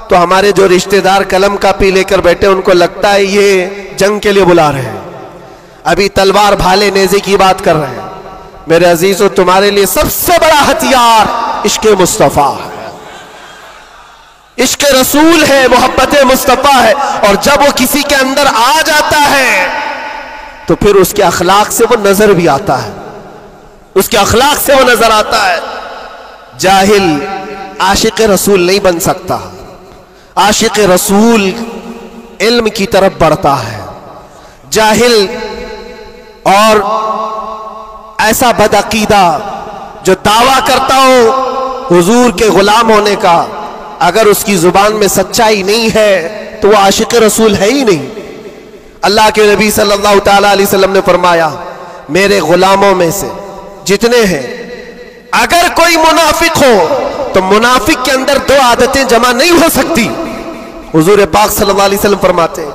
[SPEAKER 1] تو ہمارے جو رشتہ دار قلم کاپی لے کر بیٹھے ان کو لگتا ہے یہ جنگ کے لیے بلا رہے ہیں، ابھی تلوار بھالے نیزے کی بات کر رہے ہیں. میرے عزیزو، تمہارے لیے سب سے بڑا ہتھیار عشق مصطفیٰ ہے، عشق رسول ہے، محبت مصطفیٰ ہے. اور جب وہ کسی کے اندر آ جاتا ہے تو پھر اس کے اخلاق سے وہ نظر بھی آتا ہے، اس کے اخلاق سے وہ نظر آتا ہے. جاہل عاشق رسول نہیں بن سکتا. عاشق رسول علم کی طرف بڑھتا ہے. جاہل اور ایسا بدعقیدہ جو دعویٰ کرتا ہو حضور کے غلام ہونے کا، اگر اس کی زبان میں سچائی نہیں ہے تو وہ عاشق رسول ہے ہی نہیں. اللہ کے نبی صلی اللہ تعالی علیہ وسلم نے فرمایا، میرے غلاموں میں سے جتنے ہیں اگر کوئی منافق ہو تو منافق کے اندر دو عادتیں جمع نہیں ہو سکتی. حضور پاک صلی اللہ علیہ وسلم فرماتے ہیں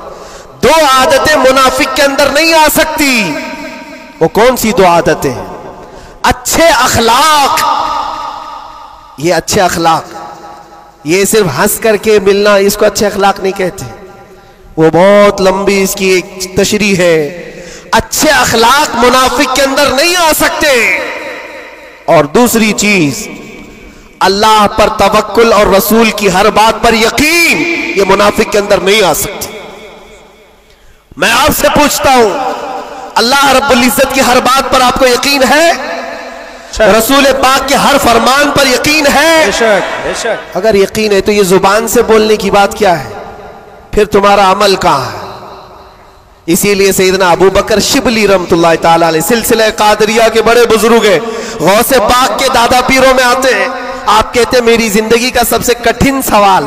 [SPEAKER 1] دو عادتیں منافق کے اندر نہیں آ سکتی. وہ کون سی دو عادتیں ہیں؟ اچھے اخلاق. یہ اچھے اخلاق، یہ صرف ہنس کر کے ملنا اس کو اچھے اخلاق نہیں کہتے، وہ بہت لمبی اس کی ایک تشریح ہے. اچھے اخلاق منافق کے اندر نہیں آ سکتے. اور دوسری چیز، اللہ پر توکل اور رسول کی ہر بات پر یقین، یہ منافق کے اندر نہیں آ سکتی. میں آپ سے پوچھتا ہوں، اللہ رب العزت کی ہر بات پر آپ کو یقین ہے؟ رسول پاک کے ہر فرمان پر یقین ہے؟
[SPEAKER 2] بے شک.
[SPEAKER 1] اگر یقین ہے تو یہ زبان سے بولنے کی بات کیا ہے؟ پھر تمہارا عمل کہاں ہے؟ اسی لیے سیدنا ابو بکر شبلی رحمت اللہ تعالی علیہ سلسلہ قادریہ کے بڑے بزرگ ہیں، غوث پاک کے دادا پیروں میں آتے ہیں. آپ کہتے ہیں میری زندگی کا سب سے کٹھن سوال،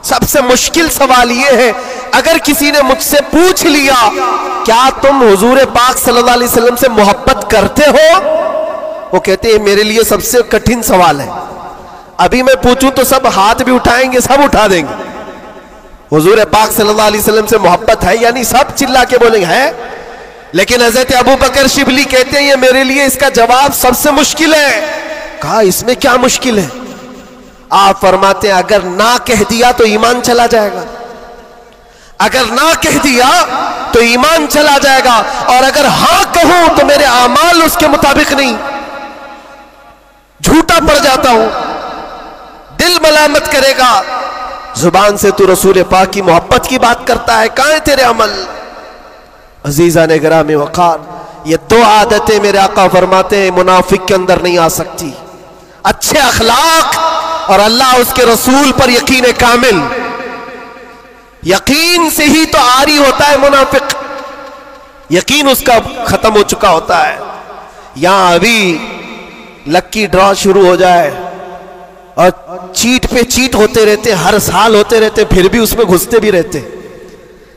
[SPEAKER 1] سب سے مشکل سوال یہ ہے، اگر کسی نے مجھ سے پوچھ لیا کیا تم حضور پاک صلی اللہ علیہ وسلم سے محبت کرتے ہو؟ وہ کہتے ہیں میرے لیے سب سے کٹھن سوال ہے. ابھی میں پوچھوں تو سب ہاتھ بھی اٹھائیں گے، سب اٹھا دیں گے. حضور پاک صلی اللہ علیہ وسلم سے محبت ہے، یعنی سب چلا کے بولیں گے ہے. لیکن حضرت ابو بکر شبلی کہتے ہیں یہ میرے لیے اس کا جواب سب سے مشکل ہے. کہا اس میں کیا مشکل ہے؟ آپ فرماتے ہیں اگر نہ کہہ دیا تو ایمان چلا جائے گا، اگر نہ کہہ دیا تو ایمان چلا جائے گا، اور اگر ہاں کہوں تو میرے اعمال اس کے مطابق نہیں، جھوٹا پڑ جاتا ہوں، دل ملامت کرے گا. زبان سے تو رسول پاک کی محبت کی بات کرتا ہے، کہاں ہے تیرے عمل؟ عزیزان گرامی وقار، یہ دو عادتیں میرے آقا فرماتے ہیں منافق کے اندر نہیں آ سکتی. اچھے اخلاق اور اللہ اس کے رسول پر یقین کامل. یقین سے ہی تو عاری ہوتا ہے منافق، یقین اس کا ختم ہو چکا ہوتا ہے. یہاں ابھی لکی ڈرا شروع ہو جائے اور چیٹ پہ چیٹ ہوتے رہتے، ہر سال ہوتے رہتے، پھر بھی اس میں گھستے بھی رہتے.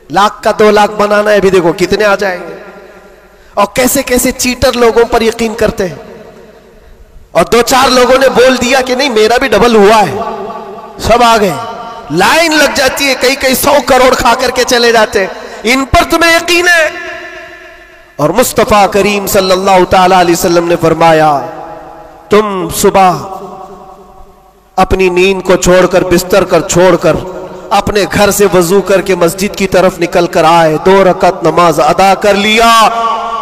[SPEAKER 1] لاکھ کا 2 لاکھ بنانا ہے، ابھی دیکھو کتنے آ جائیں گے. اور کیسے کیسے چیٹر لوگوں پر یقین کرتے ہیں. اور 2-4 لوگوں نے بول دیا کہ نہیں میرا بھی ڈبل ہوا ہے، سب آ گئے، لائن لگ جاتی ہے، کئی 100 کروڑ کھا کر کے چلے جاتے. ان پر تمہیں یقین ہے؟ اور مصطفیٰ کریم صلی اللہ تعالی علیہ وسلم نے فرمایا تم صبح اپنی نیند کو چھوڑ کر، بستر کر چھوڑ کر، اپنے گھر سے وضو کر کے مسجد کی طرف نکل کر آئے، 2 رکعت نماز ادا کر لیا.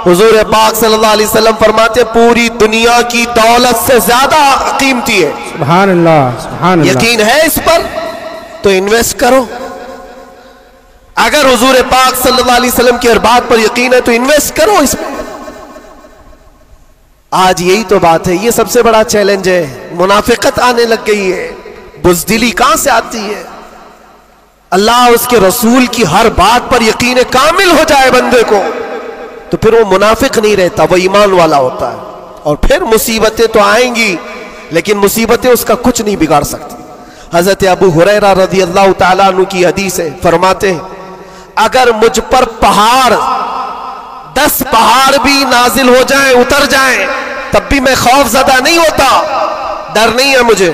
[SPEAKER 1] حضور پاک صلی اللہ علیہ وسلم فرماتے پوری دنیا کی دولت سے زیادہ قیمتی ہے.
[SPEAKER 2] سبحان اللہ، سبحان اللہ.
[SPEAKER 1] یقین ہے اس پر تو انویسٹ کرو. اگر حضور پاک صلی اللہ علیہ وسلم کی ہر بات پر یقین ہے تو انویسٹ کرو اس میں. آج یہی تو بات ہے، یہ سب سے بڑا چیلنج ہے. منافقت آنے لگ گئی ہے، بزدلی کہاں سے آتی ہے؟ اللہ اس کے رسول کی ہر بات پر یقین کامل ہو جائے بندے کو تو پھر وہ منافق نہیں رہتا، وہ ایمان والا ہوتا ہے. اور پھر مصیبتیں تو آئیں گی لیکن مصیبتیں اس کا کچھ نہیں بگاڑ سکتی. حضرت ابو ہریرہ رضی اللہ تعالیٰ عنہ کی حدیث ہے، فرماتے ہیں اگر مجھ پر 10 پہاڑ بھی نازل ہو جائیں، اتر جائیں، تب بھی میں خوف زدہ نہیں ہوتا، ڈر نہیں ہے مجھے.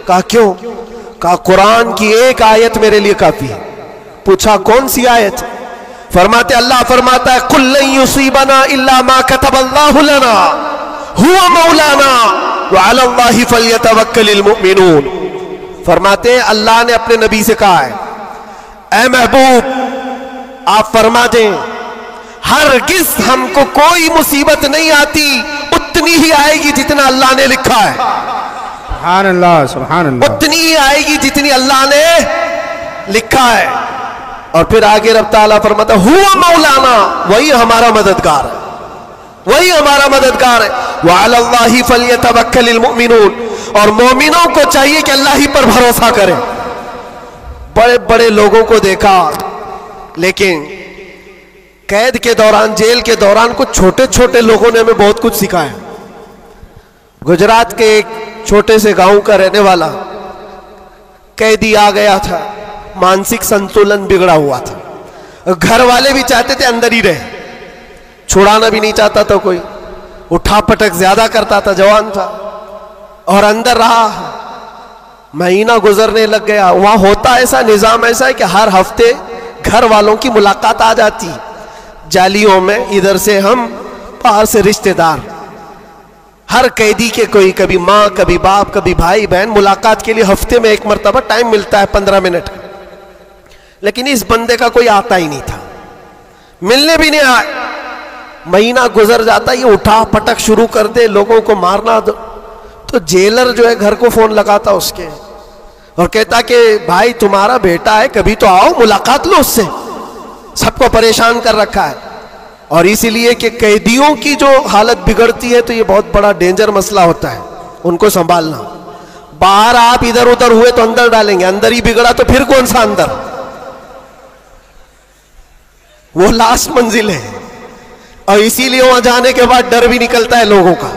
[SPEAKER 1] کہا کیوں؟ کہا قرآن کی ایک آیت میرے لیے کافی ہے. پوچھا کون سی آیت؟ فرماتے اللہ فرماتا ہے قُلْ لَن يُصِيبَنَا إِلَّا مَا كَتَبَ اللَّهُ لَنَا هُوَ مَوْلَانَا وَعَلَى اللَّهِ فَلْيَتَوَكَّلِ الْمُؤْمِنُونَ. فرماتے ہیں اللہ نے اپنے نبی سے کہا ہے اے محبوب آپ فرما دیں ہرگز ہم کو کوئی مصیبت نہیں آتی، اتنی ہی آئے گی جتنا اللہ نے لکھا ہے.
[SPEAKER 2] سبحان اللہ سبحان اللہ.
[SPEAKER 1] اتنی ہی آئے گی جتنی اللہ نے لکھا ہے. اور پھر آگے رب تعالیٰ فرماتا ہوا مولانا، وہی ہمارا مددگار ہے، وہی ہمارا مددگار ہے. وعلی اللہ فلیتوکل المؤمنون، اور مومنوں کو چاہیے کہ اللہ ہی پر بھروسہ کریں. بڑے بڑے لوگوں کو دیکھا لیکن قید کے دوران، جیل کے دوران کچھ چھوٹے چھوٹے لوگوں نے ہمیں بہت کچھ سکھایا. گجرات کے ایک چھوٹے سے گاؤں کا رہنے والا قیدی آ گیا تھا، مانسک سنتولن بگڑا ہوا تھا، گھر والے بھی چاہتے تھے اندر ہی رہے، چھڑانا بھی نہیں چاہتا تھا کوئی، اٹھا پٹک زیادہ کرتا تھا، جوان تھا اور اندر رہا. مہینہ گزرنے لگ گیا. وہاں ہوتا ایسا نظام ایسا ہے کہ ہر ہفتے گھر والوں کی ملاقات آ جاتی جالیوں میں، ادھر سے ہم باہر سے رشتہ دار، ہر قیدی کے کوئی کبھی ماں کبھی باپ کبھی بھائی بہن ملاقات کے لیے ہفتے میں ایک مرتبہ ٹائم ملتا ہے 15 منٹ. لیکن اس بندے کا کوئی آتا ہی نہیں تھا، ملنے بھی نہیں آئے. مہینہ گزر جاتا، یہ اٹھا پٹک شروع کر دے، لوگوں کو مارنا. تو جیلر جو ہے گھر کو فون لگاتا اس کے اور کہتا کہ بھائی تمہارا بیٹا ہے، کبھی تو آؤ ملاقات لو اس سے، سب کو پریشان کر رکھا ہے. اور اسی لیے کہ قیدیوں کی جو حالت بگڑتی ہے تو یہ بہت بڑا ڈینجر مسئلہ ہوتا ہے، ان کو سنبھالنا. باہر آپ ادھر ادھر ہوئے تو اندر ڈالیں گے، اندر ہی بگڑا تو پھر کون سا اندر، وہ لاسٹ منزل ہے. اور اسی لیے وہاں جانے کے بعد ڈر بھی نکلتا ہے لوگوں کا،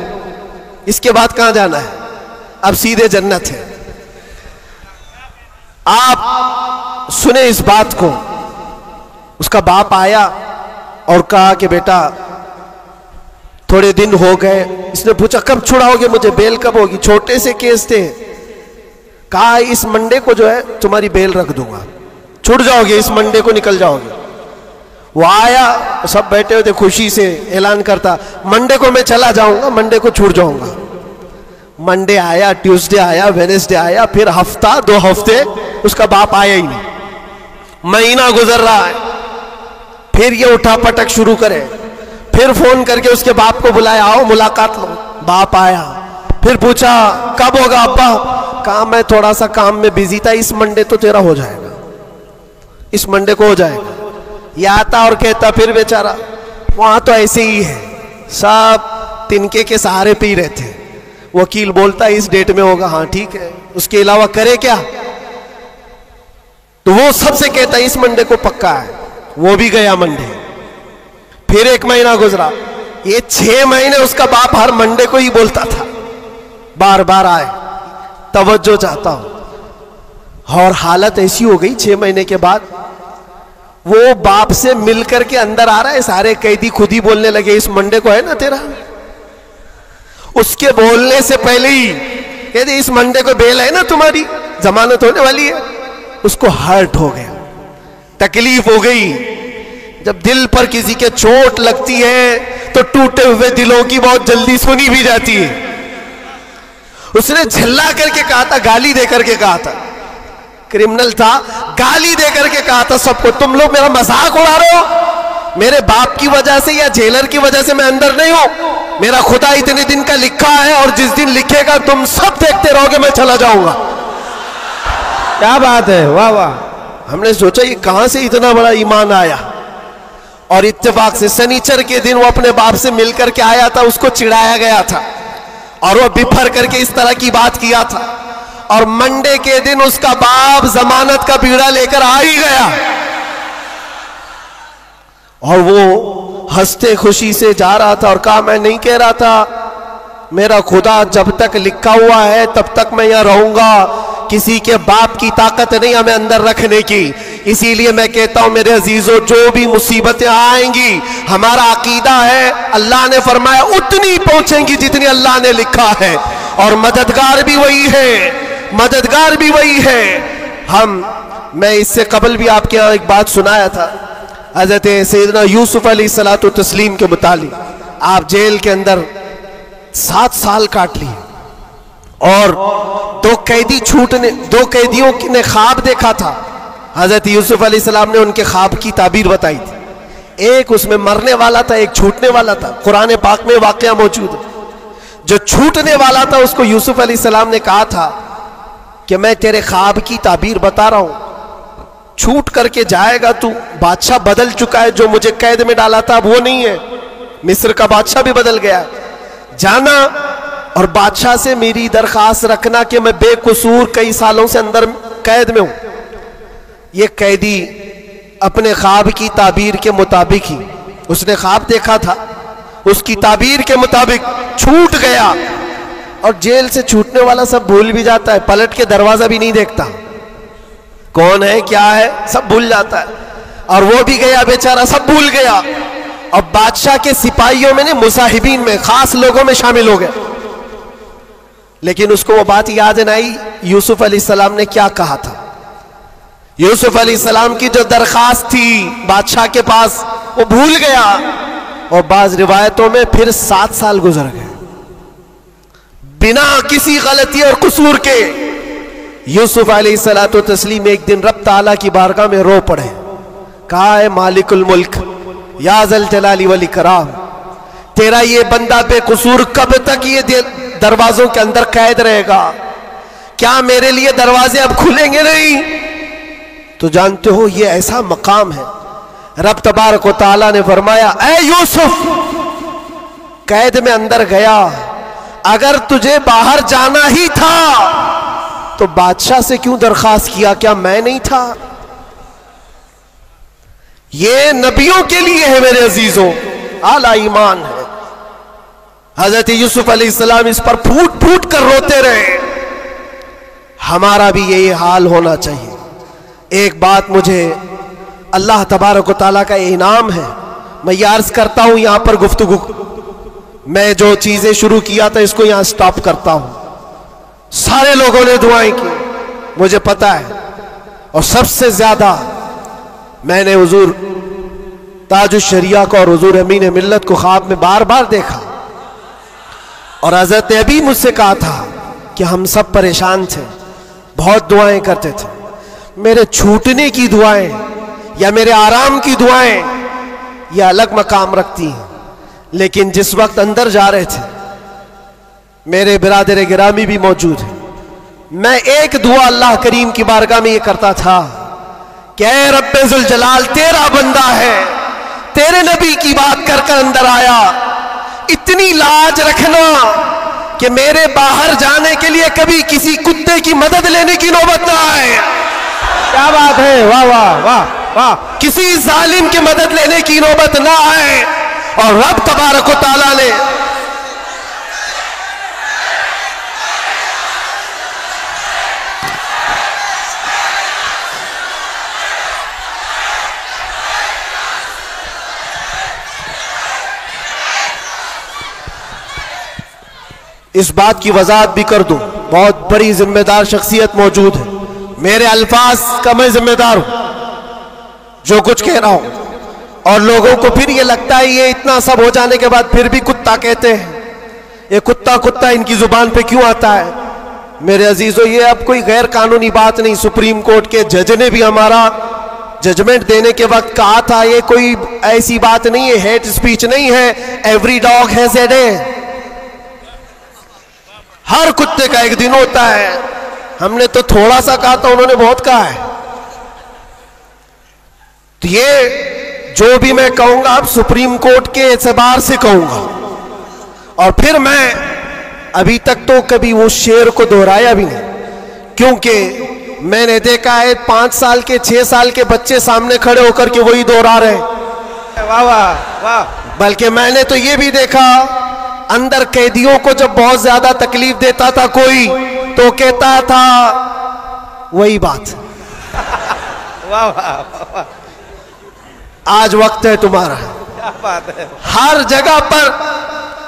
[SPEAKER 1] اس کے بعد کہاں جانا ہے، اب سیدھے جنت ہے. آپ سنیں اس بات کو. اس کا باپ آیا اور کہا کہ بیٹا تھوڑے دن ہو گئے. اس نے پوچھا کب چھڑاؤ گے مجھے، بیل کب ہوگی؟ چھوٹے سے کیس تھے. کہا اس منڈے کو جو ہے تمہاری بیل رکھ دوں گا، چھڑ جاؤ گے، اس منڈے کو نکل جاؤ گے. وہ آیا، سب بیٹھے ہوئے تھے، خوشی سے اعلان کرتا منڈے کو میں چلا جاؤں گا، منڈے کو چھوڑ جاؤں گا. منڈے آیا، ٹیوزڈے آیا، وینسڈے آیا، پھر ہفتہ 2 ہفتے اس کا باپ آیا ہی نہیں. مہینہ گزر رہا ہے، پھر یہ اٹھا پٹک شروع کرے. پھر فون کر کے اس کے باپ کو بلایا، آؤ ملاقات لو. باپ آیا، پھر پوچھا کب ہوگا ابا؟ کہا میں تھوڑا سا کام میں بزی تھا، اس منڈے تو تیرا ہو جائے گا، اس منڈے کو ہو جائے گا. یہ آتا اور کہتا پھر بیچارہ وہاں تو ایسے ہی ہے، سب تنکے کے سہارے پہ ہی رہتے. وکیل بولتا اس ڈیٹ میں ہوگا، ہاں ٹھیک ہے، اس کے علاوہ کرے کیا؟ تو وہ سب سے کہتا اس منڈے کو پکا ہے. وہ بھی گیا منڈے. پھر 1 مہینہ گزرا، یہ 6 مہینے اس کا باپ ہر منڈے کو ہی بولتا تھا، بار بار آئے، توجہ چاہتا ہوں. اور حالت ایسی ہو گئی 6 مہینے کے بعد وہ باپ سے مل کر کے اندر آ رہا ہے، سارے قیدی خود ہی بولنے لگے اس منڈے کو ہے نا تیرا. اس کے بولنے سے پہلے ہی کہتے اس منڈے کو بیل ہے نا تمہاری، ضمانت ہونے والی ہے. اس کو ہرٹ ہو گیا، تکلیف ہو گئی. جب دل پر کسی کے چوٹ لگتی ہے تو ٹوٹے ہوئے دلوں کی بہت جلدی سنی بھی جاتی ہے. اس نے جھلا کر کے کہا تھا، گالی دے کر کے کہا تھا، کرمنل تھا، گالی دے کر کے کہا تھا سب کو تم لوگ میرا مذاق اڑا رہے ہو، میرے باپ کی وجہ سے یا جیلر کی وجہ سے میں اندر نہیں ہوں، میرا خدا اتنے دن کا لکھا ہے اور جس دن لکھے گا تم سب دیکھتے رہو گے میں چلا جاؤں گا.
[SPEAKER 2] کیا بات ہے، واہ واہ.
[SPEAKER 1] ہم نے سوچا یہ کہاں سے اتنا بڑا ایمان آیا. اور اتفاق سے سنیچر کے دن وہ اپنے باپ سے مل کر کے آیا تھا, اس کو چڑھایا گیا تھا اور وہ بپھر کر کے اس طرح کی بات کیا تھا, اور منڈے کے دن اس کا باپ ضمانت کا بیڑا لے کر آ ہی گیا, اور وہ ہنستے خوشی سے جا رہا تھا اور کہا میں نہیں کہہ رہا تھا, میرا خدا جب تک لکھا ہوا ہے تب تک میں یہاں رہوں گا, کسی کے باپ کی طاقت نہیں ہمیں اندر رکھنے کی. اسی لیے میں کہتا ہوں میرے عزیزوں, جو بھی مصیبتیں آئیں گی, ہمارا عقیدہ ہے اللہ نے فرمایا اتنی پہنچیں گی جتنی اللہ نے لکھا ہے, اور مددگار بھی وہی ہے, مددگار بھی وہی ہے. میں اس سے قبل بھی آپ کے یہاں ایک بات سنایا تھا حضرت سیدنا یوسف علیہ الصلوۃ والتسلیم کے متعلق. آپ جیل کے اندر 7 سال کاٹ لیے, اور 2 قیدیوں نے خواب دیکھا تھا. حضرت یوسف علیہ السلام نے ان کے خواب کی تعبیر بتائی تھی. ایک اس میں مرنے والا تھا, ایک چھوٹنے والا تھا. قرآن پاک میں واقعہ موجود ہے. جو چھوٹنے والا تھا اس کو یوسف علیہ السلام نے کہا تھا کہ میں تیرے خواب کی تعبیر بتا رہا ہوں, چھوٹ کر کے جائے گا تو, بادشاہ بدل چکا ہے, جو مجھے قید میں ڈالا تھا اب وہ نہیں ہے, مصر کا بادشاہ بھی بدل گیا ہے, جانا اور بادشاہ سے میری درخواست رکھنا کہ میں بے قصور کئی سالوں سے اندر قید میں ہوں. یہ قیدی اپنے خواب کی تعبیر کے مطابق ہی, اس نے خواب دیکھا تھا, اس کی تعبیر کے مطابق چھوٹ گیا. اور جیل سے چھوٹنے والا سب بھول بھی جاتا ہے, پلٹ کے دروازہ بھی نہیں دیکھتا, کون ہے کیا ہے سب بھول جاتا ہے. اور وہ بھی گیا بیچارہ, سب بھول گیا. اور بادشاہ کے سپاہیوں میں نے مصاحبین میں خاص لوگوں میں شامل ہو گیا, لیکن اس کو وہ بات یاد نہ آئی یوسف علیہ السلام نے کیا کہا تھا. یوسف علیہ السلام کی جو درخواست تھی بادشاہ کے پاس وہ بھول گیا, اور بعض روایتوں میں پھر 7 سال گزر گئے بنا کسی غلطی اور قصور کے. یوسف علیہ الصلوۃ والتسلیم ایک دن رب تعالیٰ کی بارگاہ میں رو پڑے, کہا ہے مالک الملک یا ذل جلال والاکرام, تیرا یہ بندہ بے قصور کب تک یہ دروازوں کے اندر قید رہے گا, کیا میرے لیے دروازے اب کھلیں گے نہیں؟ تو جانتے ہو یہ ایسا مقام ہے. رب تبارک و تعالیٰ نے فرمایا اے یوسف, قید میں اندر گیا, اگر تجھے باہر جانا ہی تھا تو بادشاہ سے کیوں درخواست کیا, کیا میں نہیں تھا؟ یہ نبیوں کے لیے ہے میرے عزیزوں, اعلیٰ ایمان ہے. حضرت یوسف علیہ السلام اس پر پھوٹ پھوٹ کر روتے رہے. ہمارا بھی یہی حال ہونا چاہیے. ایک بات مجھے اللہ تبارک و تعالیٰ کا انعام ہے, میں یہ عرض کرتا ہوں یہاں پر گفتگو, میں جو چیزیں شروع کیا تھا اس کو یہاں سٹاپ کرتا ہوں. سارے لوگوں نے دعائیں کی, مجھے پتا ہے, اور سب سے زیادہ میں نے حضور تاج الشریعہ کو اور حضور امین ملت کو خواب میں بار بار دیکھا, اور حضرت ابھی مجھ سے کہا تھا کہ ہم سب پریشان تھے, بہت دعائیں کرتے تھے. میرے چھوٹنے کی دعائیں یا میرے آرام کی دعائیں یہ الگ مقام رکھتی ہیں, لیکن جس وقت اندر جا رہے تھے میرے برادر گرامی بھی موجود ہیں, میں ایک دعا اللہ کریم کی بارگاہ میں یہ کرتا تھا کہ اے رب ذوالجلال, تیرا بندہ ہے, تیرے نبی کی بات کر کر اندر آیا, اتنی لاج رکھنا کہ میرے باہر جانے کے لیے کبھی کسی کتے کی مدد لینے کی نوبت نہ آئے.
[SPEAKER 2] کیا بات ہے, واہ واہ واہ واہ,
[SPEAKER 1] کسی ظالم کی مدد لینے کی نوبت نہ آئے. اور رب تبارک و تعالیٰ نے اس بات کی وضاحت بھی کر دوں, بہت بڑی ذمہ دار شخصیت موجود ہے, میرے الفاظ کا میں ذمہ دار ہوں جو کچھ کہہ رہا ہوں. اور لوگوں کو پھر یہ لگتا ہے یہ اتنا سب ہو جانے کے بعد پھر بھی کتا کہتے ہیں, یہ کتا کتا ان کی زبان پہ کیوں آتا ہے؟ میرے عزیزو, یہ اب کوئی غیر قانونی بات نہیں. سپریم کورٹ کے جج نے بھی ہمارا ججمنٹ دینے کے وقت کہا تھا یہ کوئی ایسی بات نہیں ہے, ہیٹ سپیچ نہیں ہے. Every dog has a day, ہر کتے کا ایک دن ہوتا ہے. ہم نے تو تھوڑا سا کہا تھا, انہوں نے بہت کہا ہے. تو یہ جو بھی میں کہوں گا اب سپریم کورٹ کے اعتبار سے کہوں گا، اور پھر میں ابھی تک تو کبھی وہ شعر کو دہرایا بھی نہیں، کیونکہ میں نے دیکھا ہے 5 سال کے 6 سال کے بچے سامنے کھڑے ہو کر کے وہی دہرا رہے ہیں۔
[SPEAKER 2] واہ واہ واہ۔
[SPEAKER 1] بلکہ میں نے تو یہ بھی دیکھا اندر قیدیوں کو جب بہت زیادہ تکلیف دیتا تھا کوئی تو کہتا تھا وہی بات۔
[SPEAKER 2] واہ واہ واہ،
[SPEAKER 1] آج وقت ہے تمہارا،
[SPEAKER 2] کیا بات ہے۔
[SPEAKER 1] ہر جگہ پر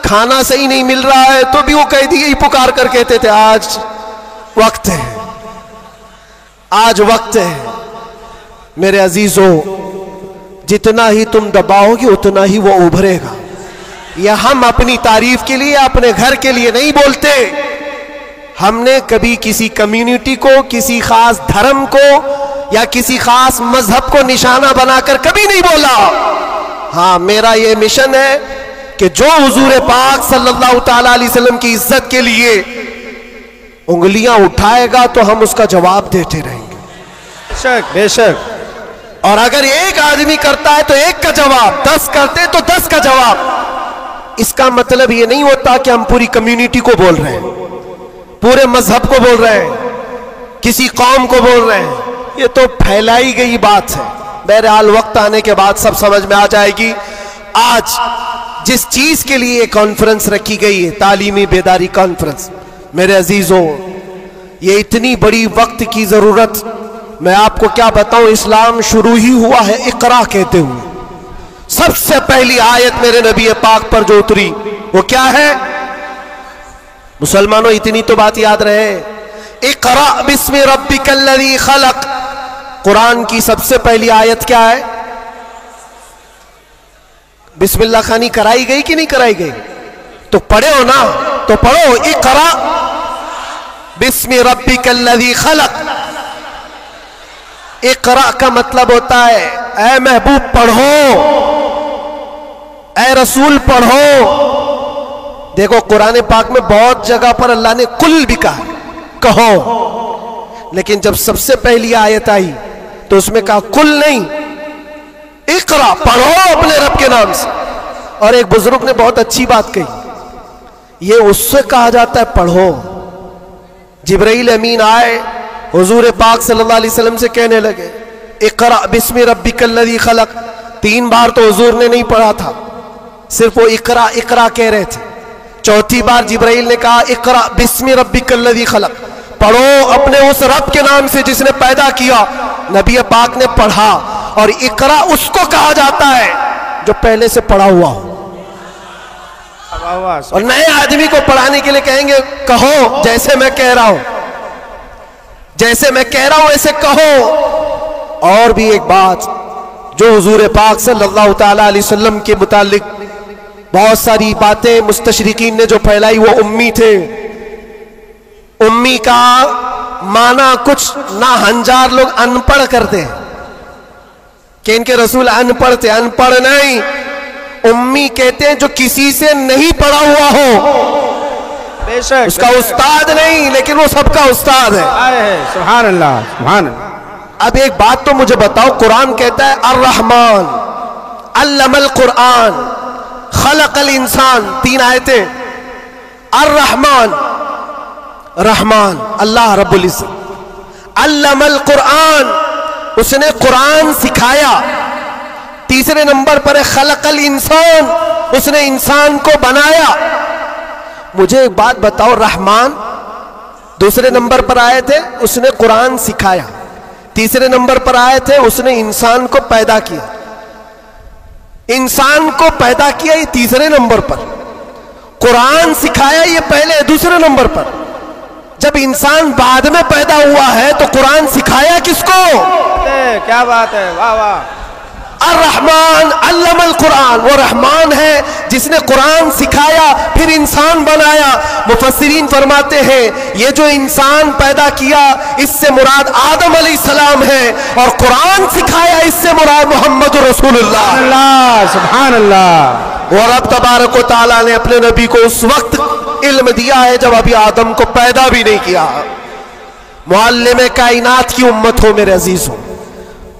[SPEAKER 1] کھانا صحیح نہیں مل رہا ہے تو بھی وہ قیدی ہی پکار کر کہتے تھے آج وقت ہے، آج وقت ہے۔ میرے عزیزوں، جتنا ہی تم دباؤ گے اتنا ہی وہ ابھرے گا۔ یہ ہم اپنی تعریف کے لیے اپنے گھر کے لیے نہیں بولتے، ہم نے کبھی کسی کمیونٹی کو، کسی خاص دھرم کو یا کسی خاص مذہب کو نشانہ بنا کر کبھی نہیں بولا۔ ہاں، میرا یہ مشن ہے کہ جو حضور پاک صلی اللہ تعالی علیہ وسلم کی عزت کے لیے انگلیاں اٹھائے گا تو ہم اس کا جواب دیتے رہیں گے۔
[SPEAKER 2] بے شک بے شک۔
[SPEAKER 1] اور اگر ایک آدمی کرتا ہے تو ایک کا جواب، 10 کرتے تو 10 کا جواب۔ اس کا مطلب یہ نہیں ہوتا کہ ہم پوری کمیونٹی کو بول رہے ہیں، پورے مذہب کو بول رہے ہیں، کسی قوم کو بول رہے ہیں، یہ تو پھیلائی گئی بات ہے۔ بہرحال وقت آنے کے بعد سب سمجھ میں آ جائے گی۔ آج جس چیز کے لیے یہ کانفرنس رکھی گئی ہے، تعلیمی بیداری کانفرنس، میرے عزیزوں، یہ اتنی بڑی وقت کی ضرورت، میں آپ کو کیا بتاؤں، اسلام شروع ہی ہوا ہے اقرا کہتے ہوئے۔ سب سے پہلی آیت میرے نبی پاک پر جو اتری وہ کیا ہے؟ مسلمانوں اتنی تو بات یاد رہے، اقرا بسم ربک الذی خلق۔ قرآن کی سب سے پہلی آیت کیا ہے؟ بسم اللہ خانی کرائی گئی کہ نہیں کرائی گئی؟ تو پڑھے ہو نا، تو پڑھو اقرا بسم ربک الذی خلق۔ اقرا کا مطلب ہوتا ہے اے محبوب پڑھو، اے رسول پڑھو۔ دیکھو قرآن پاک میں بہت جگہ پر اللہ نے کل بھی کہا، کہو، لیکن جب سب سے پہلی آیت آئی تو اس میں کہا کل نہیں، اقرا پڑھو اپنے رب کے نام سے۔ اور ایک بزرگ نے بہت اچھی بات کہی، یہ اس سے کہا جاتا ہے پڑھو۔ جبرائیل امین آئے حضور پاک صلی اللہ علیہ وسلم سے کہنے لگے اقرا بسم ربک الذی خلق۔ 3 بار تو حضور نے نہیں پڑھا تھا، صرف وہ اقرا اقرا کہہ رہے تھے۔ 4تھی بار جبرائیل نے کہا اقرا بسم ربک الذی خلق، پڑھو اپنے اس رب کے نام سے جس نے پیدا کیا۔ نبی پاک نے پڑھا، اور اقرا اس کو کہا جاتا ہے جو پہلے سے پڑھا ہوا ہو۔ اور نئے آدمی کو پڑھانے کے لیے کہیں گے کہو جیسے میں کہہ رہا ہوں، جیسے میں کہہ رہا ہوں ایسے کہو۔ اور بھی ایک بات جو حضور پاک صلی اللہ تعالی علیہ وسلم کے متعلق بہت ساری باتیں مستشرقین نے جو پھیلائی، وہ امی تھے۔ امی کا معنی کچھ نہ ہنجار لوگ ان پڑھ کرتے ہیں کہ ان کے رسول ان پڑھ تھے، ان پڑھ نہیں، امی کہتے ہیں جو کسی سے نہیں پڑھا ہوا ہو،
[SPEAKER 2] بے شک،
[SPEAKER 1] اس کا استاد نہیں لیکن وہ سب کا استاد ہے۔
[SPEAKER 2] سبحان اللہ سبحان اللہ۔
[SPEAKER 1] اب ایک بات تو مجھے بتاؤ، قرآن کہتا ہے الرحمن علم القرآن خلق الانسان، 3 آیتیں۔ الرحمن، رحمان اللہ رب العزت، علم القرآن، اس نے قرآن سکھایا۔ تیسرے نمبر پر ہے خلق الانسان، اس نے انسان کو بنایا۔ مجھے ایک بات بتاؤ، رحمان دوسرے نمبر پر آئے تھے، اس نے قرآن سکھایا۔ تیسرے نمبر پر آئے تھے، اس نے انسان کو پیدا کیا۔ انسان کو پیدا کیا یہ تیسرے نمبر پر، قرآن سکھایا یہ پہلے دوسرے نمبر پر۔ جب انسان بعد میں پیدا ہوا ہے تو قرآن سکھایا کس کو؟
[SPEAKER 2] کیا بات ہے، واہ واہ۔
[SPEAKER 1] الرحمن علم القرآن، وہ رحمان ہے جس نے قرآن سکھایا پھر انسان بنایا۔ مفسرین فرماتے ہیں یہ جو انسان پیدا کیا اس سے مراد آدم علیہ السلام ہے، اور قرآن سکھایا اس سے مراد محمد رسول اللہ۔
[SPEAKER 2] سبحان اللہ۔
[SPEAKER 1] اور رب تبارک و تعالیٰ نے اپنے نبی کو اس وقت علم دیا ہے جب ابھی آدم کو پیدا بھی نہیں کیا۔ معلم کائنات کی امت ہو میرے عزیزوں،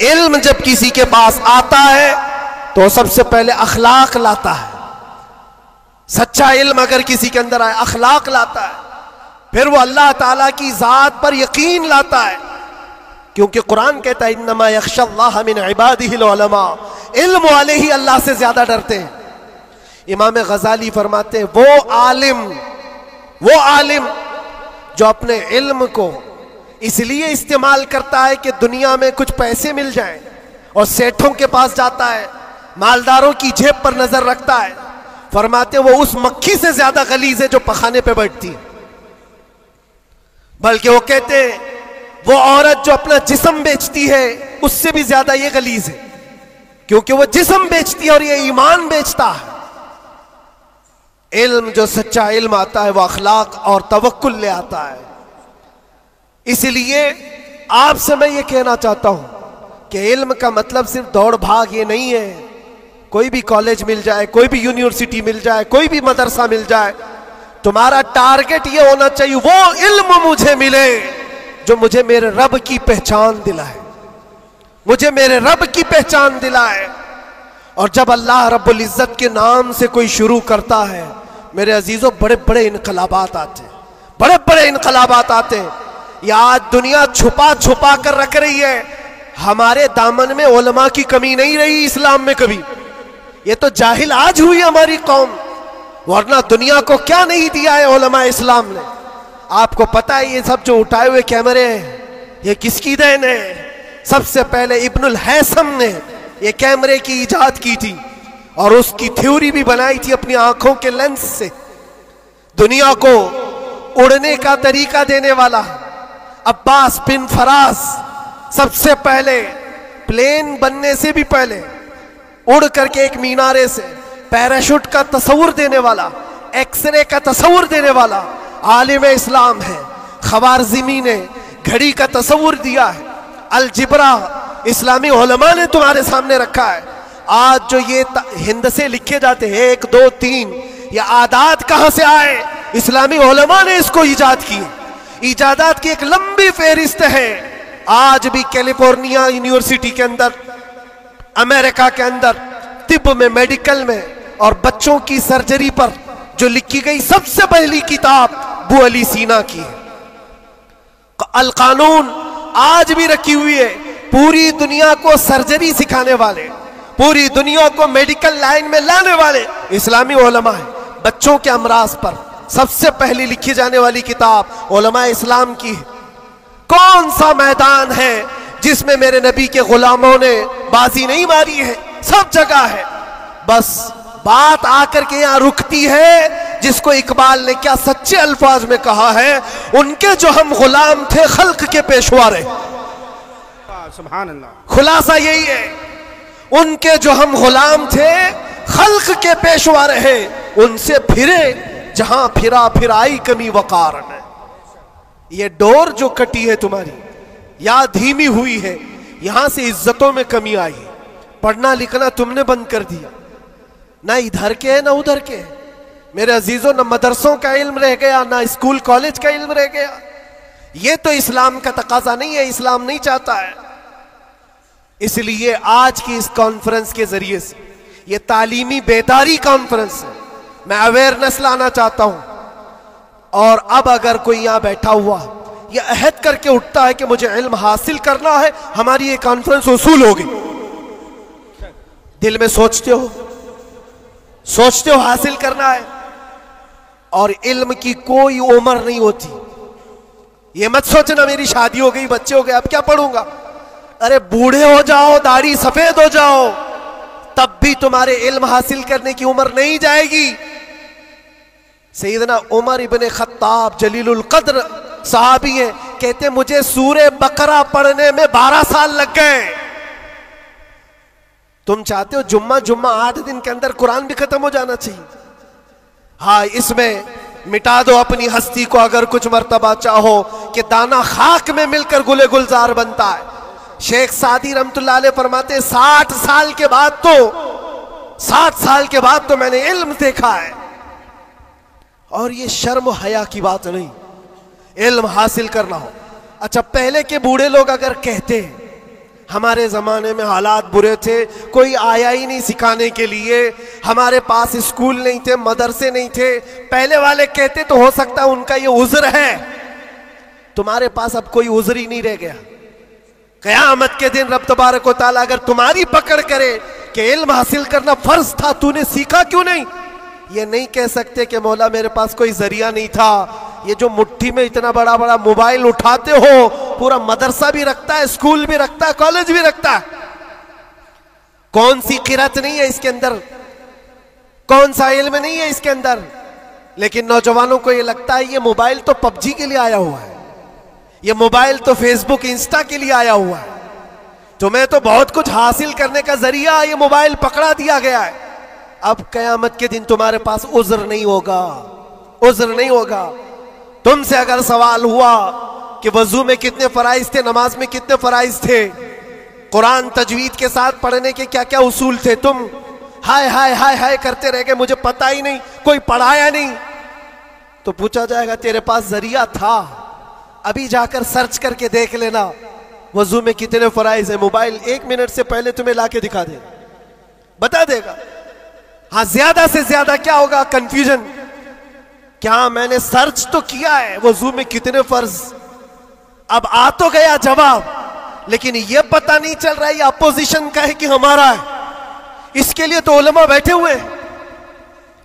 [SPEAKER 1] علم جب کسی کے پاس آتا ہے تو سب سے پہلے اخلاق لاتا ہے. سچا علم اگر کسی کے اندر آئے اخلاق لاتا ہے, پھر وہ اللہ تعالیٰ کی ذات پر یقین لاتا ہے, کیونکہ قرآن کہتا ہے انما یخشی اللہ من عبادہ العلماء, علم والے ہی اللہ سے زیادہ ڈرتے ہیں. امام غزالی فرماتے ہیں وہ عالم جو اپنے علم کو اس لیے استعمال کرتا ہے کہ دنیا میں کچھ پیسے مل جائیں اور سیٹھوں کے پاس جاتا ہے, مالداروں کی جیب پر نظر رکھتا ہے, فرماتے وہ اس مکھی سے زیادہ غلیظ ہے جو پخانے پہ بیٹھتی ہے. بلکہ وہ کہتے ہیں وہ عورت جو اپنا جسم بیچتی ہے اس سے بھی زیادہ یہ غلیظ ہے, کیونکہ وہ جسم بیچتی ہے اور یہ ایمان بیچتا ہے. علم جو سچا علم آتا ہے وہ اخلاق اور توکل لے آتا ہے. اس لیے آپ سے میں یہ کہنا چاہتا ہوں کہ علم کا مطلب صرف دوڑ بھاگ یہ نہیں ہے. کوئی بھی کالج مل جائے, کوئی بھی یونیورسٹی مل جائے, کوئی بھی مدرسہ مل جائے, تمہارا ٹارگٹ یہ ہونا چاہیے وہ علم مجھے ملے جو مجھے میرے رب کی پہچان دلائے, مجھے میرے رب کی پہچان دلائے. اور جب اللہ رب العزت کے نام سے کوئی شروع کرتا ہے میرے عزیزوں بڑے بڑے انقلابات آتے ہیں, بڑے بڑے انقلابات آتے ہیں. یہ آج دنیا چھپا چھپا کر رکھ رہی ہے, ہمارے دامن میں علماء کی کمی نہیں رہی اسلام میں کبھی. یہ تو جاہل آج ہوئی ہماری قوم, ورنہ دنیا کو کیا نہیں دیا ہے علماء اسلام نے. آپ کو پتا ہے یہ سب جو اٹھائے ہوئے کیمرے ہیں یہ کس کی دین ہے؟ سب سے پہلے ابن الہیثم نے یہ کیمرے کی ایجاد کی تھی اور اس کی تھیوری بھی بنائی تھی اپنی آنکھوں کے لینس سے. دنیا کو اڑنے کا طریقہ دینے والا عباس بن فراز سب سے پہلے پلین بننے سے بھی پہلے اڑ کر کے ایک مینارے سے پیراشوٹ کا تصور دینے والا, ایکس رے کا تصور دینے والا عالم اسلام ہے. خوارزمی نے گھڑی کا تصور دیا ہے. الجبرا اسلامی علماء نے تمہارے سامنے رکھا ہے. آج جو یہ ہند سے لکھے جاتے ہیں 1 2 3 یہ عادات کہاں سے آئے؟ اسلامی علماء نے اس کو ایجاد کی. ایجادات کی ایک لمبی فہرست ہے. آج بھی کیلیفورنیا یونیورسٹی کے اندر, امریکہ کے اندر طب میں, میڈیکل میں اور بچوں کی سرجری پر جو لکھی گئی سب سے پہلی کتاب ابو علی سینا کی ہے. القانون آج بھی رکھی ہوئی ہے. پوری دنیا کو سرجری سکھانے والے, پوری دنیا کو میڈیکل لائن میں لانے والے اسلامی علماء ہیں. بچوں کے امراض پر سب سے پہلی لکھی جانے والی کتاب علماء اسلام کی ہے. کون سا میدان ہے جس میں میرے نبی کے غلاموں نے بازی نہیں ماری ہے؟ سب جگہ ہے. بس بات آ کر کے یہاں رکتی ہے جس کو اقبال نے کیا سچے الفاظ میں کہا ہے, ان کے جو ہم غلام تھے خلق کے پیشوا رہے.
[SPEAKER 2] سبحان اللہ.
[SPEAKER 1] خلاصہ یہی ہے, ان کے جو ہم غلام تھے خلق کے پیشوا رہے, ان سے پھرے جہاں پھرا پھرائی کمی وقار نے. یہ ڈور جو کٹی ہے تمہاری یا دھیمی ہوئی ہے, یہاں سے عزتوں میں کمی آئی. پڑھنا لکھنا تم نے بند کر دیا, نہ ادھر کے ہے نہ ادھر کے. میرے عزیزوں نہ مدرسوں کا علم رہ گیا نہ اسکول کالج کا علم رہ گیا. یہ تو اسلام کا تقاضا نہیں ہے, اسلام نہیں چاہتا ہے. اس لیے آج کی اس کانفرنس کے ذریعے سے یہ تعلیمی بیداری کانفرنس ہے, میں اویئرنس لانا چاہتا ہوں. اور اب اگر کوئی یہاں بیٹھا ہوا یہ عہد کر کے اٹھتا ہے کہ مجھے علم حاصل کرنا ہے, ہماری یہ کانفرنس وصول ہوگی. دل میں سوچتے ہو حاصل کرنا ہے, اور علم کی کوئی عمر نہیں ہوتی. یہ مت سوچنا میری شادی ہو گئی, بچے ہو گئے, اب کیا پڑھوں گا. ارے بوڑھے ہو جاؤ, داڑھی سفید ہو جاؤ, تب بھی تمہارے علم حاصل کرنے کی عمر نہیں جائے گی. سیدنا عمر ابن خطاب جلیل القدر صحابی ہیں, کہتے مجھے سورہ بقرہ پڑھنے میں 12 سال لگ گئے. تم چاہتے ہو جمعہ 8 دن کے اندر قرآن بھی ختم ہو جانا چاہیے. ہاں اس میں مٹا دو اپنی ہستی کو اگر کچھ مرتبہ چاہو کہ دانا خاک میں مل کر گلے گلزار بنتا ہے. شیخ سعدی رحمت اللہ علیہ فرماتے 60 سال کے بعد تو میں نے علم دیکھا ہے. اور یہ شرم و حیا کی بات نہیں, علم حاصل کرنا ہو. اچھا پہلے کے بوڑھے لوگ اگر کہتے ہمارے زمانے میں حالات برے تھے، کوئی آیا ہی نہیں سکھانے کے لیے، ہمارے پاس اسکول نہیں تھے، مدرسے نہیں تھے۔ پہلے والے کہتے تو ہو سکتا ہے ان کا یہ عذر ہے، تمہارے پاس اب کوئی عذر ہی نہیں رہ گیا۔ قیامت کے دن رب تبارک و تعالیٰ اگر تمہاری پکڑ کرے کہ علم حاصل کرنا فرض تھا، تو نے سیکھا کیوں نہیں، یہ نہیں کہہ سکتے کہ مولا میرے پاس کوئی ذریعہ نہیں تھا۔ یہ جو مٹھی میں اتنا بڑا بڑا موبائل اٹھاتے ہو، پورا مدرسہ بھی رکھتا ہے، اسکول بھی رکھتا ہے، کالج بھی رکھتا ہے، کون سی قرات نہیں ہے اس کے اندر، کون سا علم نہیں ہے اس کے اندر؟ لیکن نوجوانوں کو یہ لگتا ہے یہ موبائل تو پب جی کے لیے آیا ہوا ہے، یہ موبائل تو فیس بک انسٹا کے لیے آیا ہوا ہے، تمہیں تو بہت کچھ حاصل کرنے کا ذریعہ یہ موبائل پکڑا دیا گیا ہے۔ اب قیامت کے دن تمہارے پاس عذر نہیں ہوگا، عذر نہیں ہوگا۔ تم سے اگر سوال ہوا کہ وضو میں کتنے فرائض تھے، نماز میں کتنے فرائض تھے، قرآن تجوید کے ساتھ پڑھنے کے کیا کیا اصول تھے، تم ہائے ہائے ہائے ہائے کرتے رہ گئے، مجھے پتہ ہی نہیں، کوئی پڑھایا نہیں، تو پوچھا جائے گا تیرے پاس ذریعہ تھا، ابھی جا کر سرچ کر کے دیکھ لینا وضو میں کتنے فرائض ہیں، موبائل 1 منٹ سے پہلے تمہیں لا کے دکھا دے، بتا دے گا۔ ہاں زیادہ سے زیادہ کیا ہوگا، کنفیوژن، کیا میں نے سرچ تو کیا ہے وضو میں کتنے فرض، اب آ تو گیا جواب، لیکن یہ پتہ نہیں چل رہا ہے یہ اپوزیشن کا ہے کہ ہمارا ہے۔ اس کے لیے تو علماء بیٹھے ہوئے ہیں،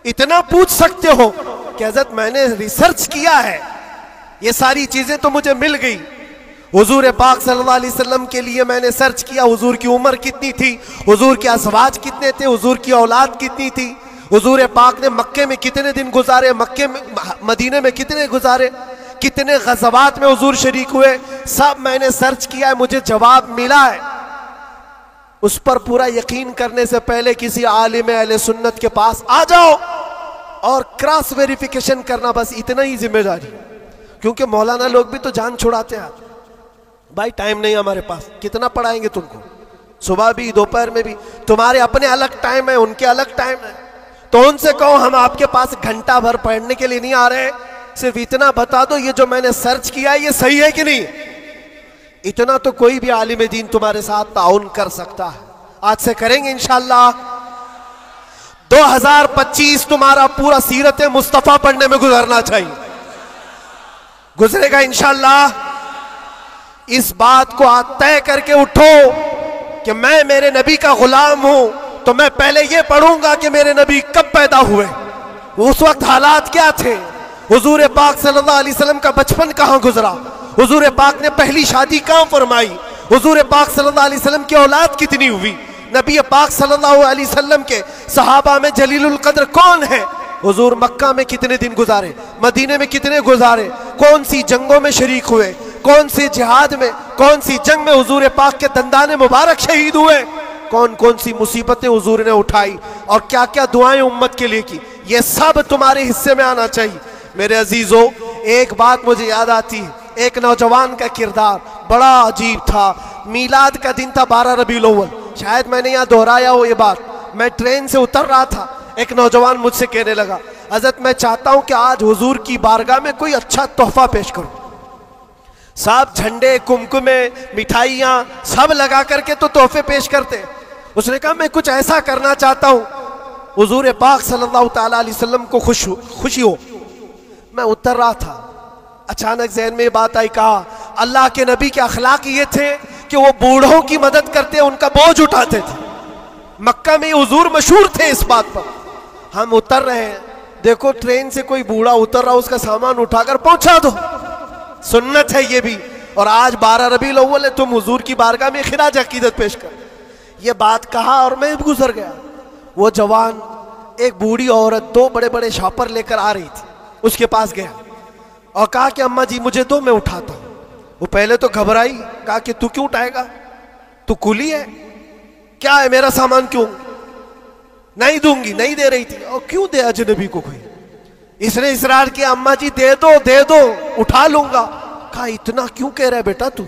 [SPEAKER 1] اتنا پوچھ سکتے ہو کہ حضرت میں نے ریسرچ کیا ہے، یہ ساری چیزیں تو مجھے مل گئی، حضور پاک صلی اللہ علیہ وسلم کے لیے میں نے سرچ کیا، حضور کی عمر کتنی تھی، حضور کے ازواج کتنے تھے، حضور کی اولاد کتنی تھی، حضور پاک نے مکے میں کتنے دن گزارے، مکے میں مدینے میں کتنے گزارے، کتنے غزوات میں حضور شریک ہوئے، سب میں نے سرچ کیا ہے، مجھے جواب ملا ہے۔ اس پر پورا یقین کرنے سے پہلے کسی عالم اہل سنت کے پاس آ جاؤ اور کراس ویریفیکیشن کرنا، بس اتنا ہی ذمہ داری، کیونکہ مولانا لوگ بھی تو جان چھڑاتے ہیں۔ بھائی ٹائم نہیں ہمارے پاس، کتنا پڑھائیں گے تم کو، صبح بھی دوپہر میں بھی، تمہارے اپنے الگ ٹائم ہے، ان کے الگ ٹائم ہے، تو ان سے کہو ہم آپ کے پاس گھنٹہ بھر پڑھنے کے لیے نہیں آ رہے، صرف اتنا بتا دو یہ جو میں نے سرچ کیا ہے یہ صحیح ہے کہ نہیں، اتنا تو کوئی بھی عالم دین تمہارے ساتھ تعاون کر سکتا ہے۔ آج سے کریں گے انشاءاللہ۔ 2025 تمہارا پورا سیرت مصطفیٰ پڑھنے میں گزرنا چاہیے، گزرے گا انشاءاللہ۔ اس بات کو آج طے کر کے اٹھو کہ میں میرے نبی کا غلام ہوں، تو میں پہلے یہ پڑھوں گا کہ میرے نبی کب پیدا ہوئے، اس وقت حالات کیا تھے، حضور پاک صلی اللہ علیہ وسلم کا بچپن کہاں گزرا، حضور پاک نے پہلی شادی کہاں فرمائی، حضور پاک صلی اللہ علیہ وسلم کی اولاد کتنی ہوئی، نبی پاک صلی اللہ علیہ وسلم کے صحابہ میں جلیل القدر کون ہے، حضور مکہ میں کتنے دن گزارے، مدینے میں کتنے گزارے، کون سی جنگوں میں شریک ہوئے، کون سی جہاد میں، کون سی جنگ میں حضور پاک کے دندان مبارک شہید ہوئے، کون کون سی مصیبتیں حضور نے اٹھائی، اور کیا کیا دعائیں امت کے لیے کی، یہ سب تمہارے حصے میں آنا چاہیے۔ میرے عزیزو، ایک بات مجھے یاد آتی ہے، ایک نوجوان کا کردار بڑا عجیب تھا۔ میلاد کا دن تھا 12 ربیع الاول، شاید میں نے یہاں دہرایا ہو یہ بات، میں ٹرین سے اتر رہا تھا، ایک نوجوان مجھ سے کہنے لگا حضرت میں چاہتا ہوں کہ آج حضور کی بارگاہ میں کوئی اچھا تحفہ پیش کروں، سب جھنڈے، کمکمے، مٹھائیاں سب لگا کر کے تو تحفے پیش کرتے، اس نے کہا میں کچھ ایسا کرنا چاہتا ہوں حضور پاک صلی اللہ تعالیٰ علیہ وسلم کو خوشی ہو۔ میں اتر رہا تھا، اچانک ذہن میں یہ بات آئی، کہا اللہ کے نبی کے اخلاق یہ تھے کہ وہ بوڑھوں کی مدد کرتے، ان کا بوجھ اٹھاتے تھے، مکہ میں حضور مشہور تھے اس بات پر۔ ہم اتر رہے ہیں، دیکھو ٹرین سے کوئی بوڑھا اتر رہا، اس کا سامان اٹھا کر پہنچا دو، سنت ہے یہ بھی، اور آج 12 ربیع الاول ہے، تم حضور کی بارگاہ میں خراج عقیدت پیش کر۔ یہ بات کہا اور میں گزر گیا۔ وہ جوان ایک بوڑھی عورت 2 بڑے بڑے شاپر لے کر آ رہی تھی، اس کے پاس گیا اور کہا کہ اماں جی مجھے دو، میں اٹھاتا ہوں۔ وہ پہلے تو گھبرائی، کہا کہ تو کیوں اٹھائے گا، تو کولی ہے کیا ہے، میرا سامان کیوں، نہیں دوں گی، نہیں دے رہی تھی، اور کیوں دے اجنبی کو کوئی، اس نے اصرار کیا اماں جی دے دو دے دو، اٹھا لوں گا۔ کہا اتنا کیوں کہہ رہا ہے بیٹا، تو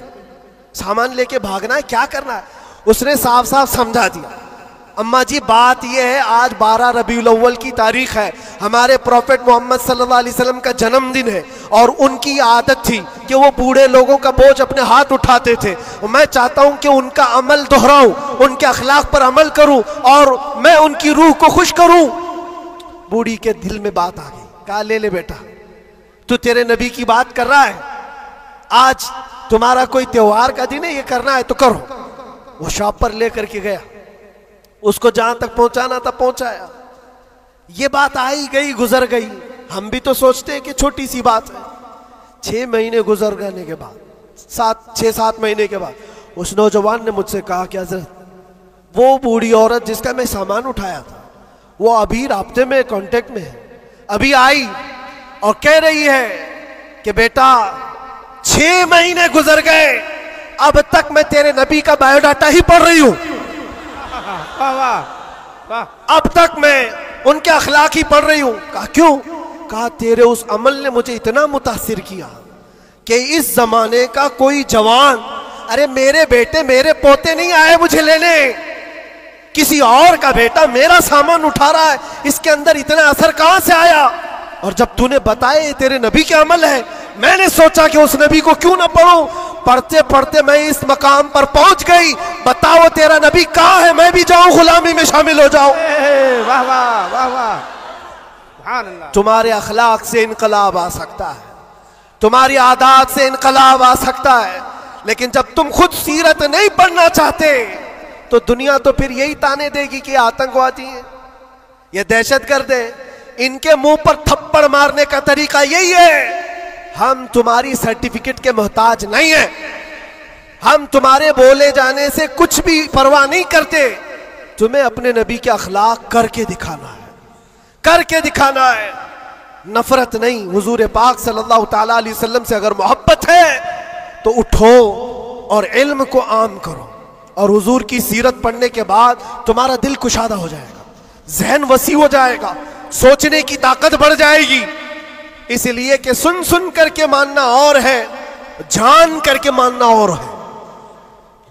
[SPEAKER 1] سامان لے کے بھاگنا ہے، کیا کرنا ہے، اس نے صاف صاف سمجھا دیا اماں جی بات یہ ہے آج 12 ربیع الاول کی تاریخ ہے، ہمارے پروفٹ محمد صلی اللہ علیہ وسلم کا جنم دن ہے، اور ان کی عادت تھی کہ وہ بوڑھے لوگوں کا بوجھ اپنے ہاتھ اٹھاتے تھے، اور میں چاہتا ہوں کہ ان کا عمل دہراؤں، ان کے اخلاق پر عمل کروں اور میں ان کی روح کو خوش کروں۔ بوڑھی کے دل میں بات آ گئی، کہا لے لے بیٹا، تو تیرے نبی کی بات کر رہا ہے، آج تمہارا کوئی تہوار کا دن ہے، یہ کرنا ہے تو کرو۔ وہ شاپ پر لے کر کے گیا، اس کو جہاں تک پہنچانا تھا پہنچایا۔ یہ بات آئی گئی گزر گئی، ہم بھی تو سوچتے ہیں کہ چھوٹی سی بات ہے۔ 6 مہینے گزر گنے کے بعد، 6-7 مہینے کے بعد اس نوجوان نے مجھ سے کہا کہ حضرت وہ بوڑھی عورت جس کا میں سامان اٹھایا تھا وہ ابھی رابطے میں کانٹیکٹ میں ہے، ابھی آئی اور کہہ رہی ہے کہ بیٹا 6 مہینے گزر گئے، اب تک میں تیرے نبی کا بایو ڈاٹا ہی پڑھ رہی ہوں، اب تک میں ان کے اخلاق ہی پڑھ رہی ہوں۔ کہا کیوں؟ کہا تیرے اس عمل نے مجھے اتنا متاثر کیا کہ اس زمانے کا کوئی جوان، ارے میرے بیٹے میرے پوتے نہیں آئے مجھے لینے، کسی اور کا بیٹا میرا سامان اٹھا رہا ہے، اس کے اندر اتنا اثر کہاں سے آیا؟ اور جب تو نے بتایا یہ تیرے نبی کے عمل ہے، میں نے سوچا کہ اس نبی کو کیوں نہ پڑھوں، پڑھتے پڑھتے میں اس مقام پر پہنچ گئی۔ بتاؤ تیرا نبی کہاں ہے، میں بھی جاؤں غلامی میں شامل ہو جاؤں۔
[SPEAKER 2] واہ واہ واہ واہ، سبحان اللہ۔
[SPEAKER 1] تمہارے اخلاق سے انقلاب آ سکتا ہے، تمہاری عادات سے انقلاب آ سکتا ہے، لیکن جب تم خود سیرت نہیں پڑھنا چاہتے تو دنیا تو پھر یہی تانے دے گی کہ یہ آتنکوادی ہیں، یہ دہشت گرد ہیں، ان کے منہ پر تھپڑ مارنے کا طریقہ یہی ہے۔ ہم تمہاری سرٹیفکیٹ کے محتاج نہیں ہیں، ہم تمہارے بولے جانے سے کچھ بھی پرواہ نہیں کرتے، تمہیں اپنے نبی کے اخلاق کر کے دکھانا ہے، کر کے دکھانا ہے، نفرت نہیں۔ حضور پاک صلی اللہ تعالیٰ علیہ وسلم سے اگر محبت ہے تو اٹھو اور علم کو عام کرو، اور حضور کی سیرت پڑھنے کے بعد تمہارا دل کشادہ ہو جائے گا، ذہن وسیع ہو جائے گا، سوچنے کی طاقت بڑھ جائے گی، اس لیے کہ سن سن کر کے ماننا اور ہے، جان کر کے ماننا اور ہے۔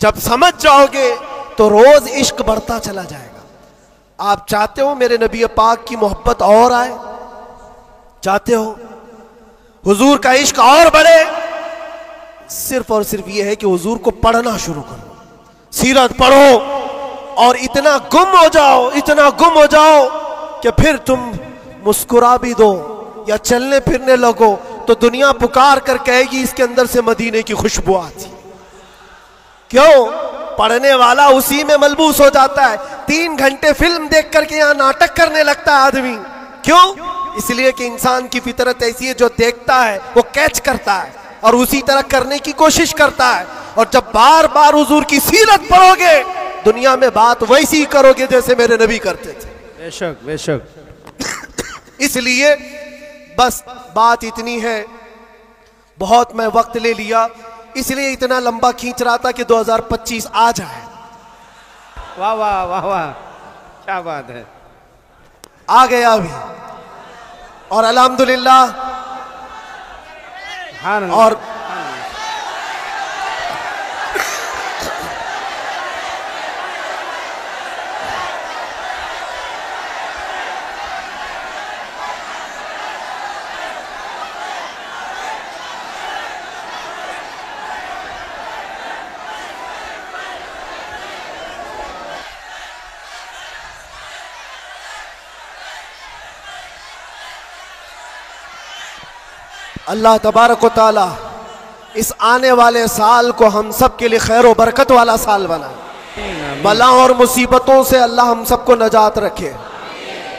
[SPEAKER 1] جب سمجھ جاؤ گے تو روز عشق بڑھتا چلا جائے گا۔ آپ چاہتے ہو میرے نبی پاک کی محبت اور آئے؟ چاہتے ہو حضور کا عشق اور بڑھے؟ صرف اور صرف یہ ہے کہ حضور کو پڑھنا شروع کرو، سیرت پڑھو اور اتنا گم ہو جاؤ، اتنا گم ہو جاؤ کہ پھر تم مسکرا بھی دو یا چلنے پھرنے لگو تو دنیا پکار کر کہے گی اس کے اندر سے مدینے کی خوشبو آتی۔ کیوں؟ پڑھنے والا اسی میں ملبوس ہو جاتا ہے۔ 3 گھنٹے فلم دیکھ کر کے یہاں ناٹک کرنے لگتا ہے آدمی، کیوں؟ اس لیے کہ انسان کی فطرت ایسی ہے، جو دیکھتا ہے وہ کیچ کرتا ہے اور اسی طرح کرنے کی کوشش کرتا ہے، اور جب بار بار حضور کی سیرت پڑھو گے دنیا میں بات ویسی ہی کرو گے جیسے میرے نبی کرتے تھے۔
[SPEAKER 2] بے شک بے شک۔
[SPEAKER 1] اس لیے بس بات اتنی ہے، بہت میں وقت لے لیا، اس لیے اتنا لمبا کھینچ رہا تھا کہ 2025 آ جائے۔
[SPEAKER 2] واہ واہ واہ واہ، کیا بات ہے،
[SPEAKER 1] آ گیا ابھی، اور الحمدللہ،
[SPEAKER 2] سبحان اللہ۔
[SPEAKER 1] اور اللہ تبارک و تعالی اس آنے والے سال کو ہم سب کے لیے خیر و برکت والا سال بنائے، بلاؤں اور مصیبتوں سے اللہ ہم سب کو نجات رکھے،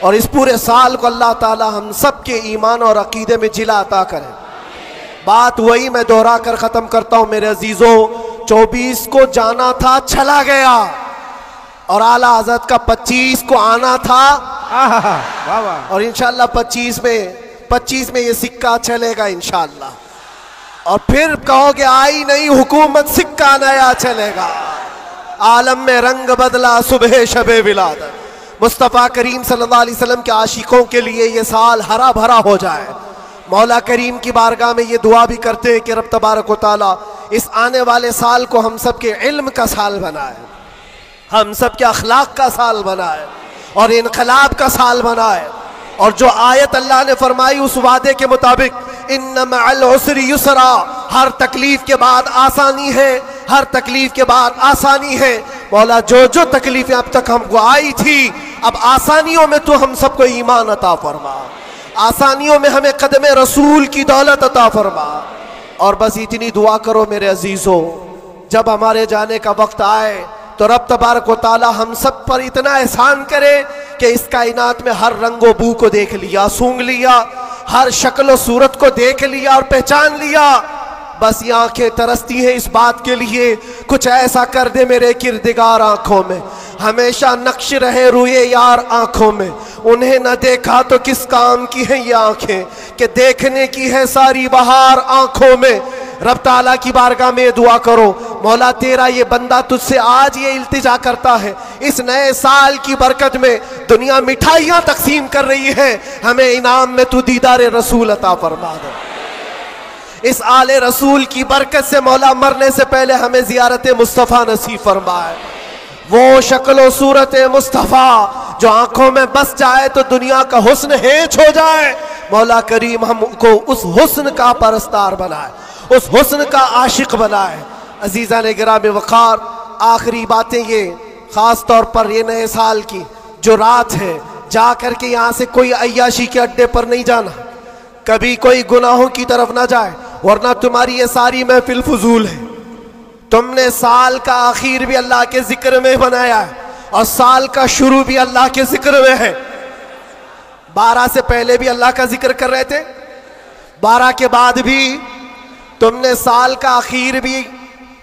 [SPEAKER 1] اور اس پورے سال کو اللہ تعالی ہم سب کے ایمان اور عقیدے میں جلا عطا کرے۔ بات وہی میں دوہرا کر ختم کرتا ہوں میرے عزیزوں، 24 کو جانا تھا چلا گیا، اور اعلیٰ حضرت کا 25 کو آنا تھا،
[SPEAKER 2] واہ واہ،
[SPEAKER 1] اور انشاءاللہ 25 میں یہ سکہ چلے گا انشاءاللہ، اور پھر کہو گے آئی نہیں حکومت، سکہ نیا چلے گا۔ عالم میں رنگ بدلا صبح شب ولادت، مصطفیٰ کریم صلی اللہ علیہ وسلم کے عاشقوں کے لیے یہ سال ہرا بھرا ہو جائے۔ مولا کریم کی بارگاہ میں یہ دعا بھی کرتے ہیں کہ رب تبارک و تعالی اس آنے والے سال کو ہم سب کے علم کا سال بنائے، ہم سب کے اخلاق کا سال بنائے اور انقلاب کا سال بنائے، اور جو آیت اللہ نے فرمائی اس وعدے کے مطابق ان مع العسر یسرا، ہر تکلیف کے بعد آسانی ہے، ہر تکلیف کے بعد آسانی ہے۔ مولا جو تکلیفیں اب تک ہم کو آئی تھی، اب آسانیوں میں تو ہم سب کو ایمان عطا فرما، آسانیوں میں ہمیں قدم رسول کی دولت عطا فرما۔ اور بس اتنی دعا کرو میرے عزیزو، جب ہمارے جانے کا وقت آئے تو رب تبارک و تعالی ہم سب پر اتنا احسان کرے کہ اس کائنات میں ہر رنگ و بو کو دیکھ لیا، سونگ لیا، ہر شکل و صورت کو دیکھ لیا اور پہچان لیا۔ بس یہ آنکھیں ترستی ہیں اس بات کے لیے کچھ ایسا کر دے میرے کردگار آنکھوں میں، ہمیشہ نقش رہے روئے یار آنکھوں میں، انہیں نہ دیکھا تو کس کام کی ہیں یہ آنکھیں کہ دیکھنے کی ہے ساری بہار آنکھوں میں۔ رب تعالیٰ کی بارگاہ میں دعا کرو، مولا تیرا یہ بندہ تجھ سے آج یہ التجا کرتا ہے، اس نئے سال کی برکت میں دنیا مٹھائیاں تقسیم کر رہی ہے، ہمیں انعام میں تو دیدار رسول عطا فرما دے۔ اس آل رسول کی برکت سے مولا مرنے سے پہلے ہمیں زیارت مصطفیٰ نصیب فرمائے، وہ شکل و صورت مصطفیٰ جو آنکھوں میں بس جائے تو دنیا کا حسن ہینچ ہو جائے۔ مولا کریم ہم کو اس حسن کا پرستار بنائے، اس حسن کا عاشق بنائے۔ عزیزان گرامی وقار، آخری باتیں یہ، خاص طور پر یہ نئے سال کی جو رات ہے، جا کر کے یہاں سے کوئی عیاشی کے اڈے پر نہیں جانا، کبھی کوئی گناہوں کی طرف نہ جائے، ورنہ تمہاری یہ ساری محفل فضول ہے۔ تم نے سال کا آخر بھی اللہ کے ذکر میں بنایا ہے اور سال کا شروع بھی اللہ کے ذکر میں ہے۔ 12 سے پہلے بھی اللہ کا ذکر کر رہے تھے، 12 کے بعد بھی تم نے سال کا آخر بھی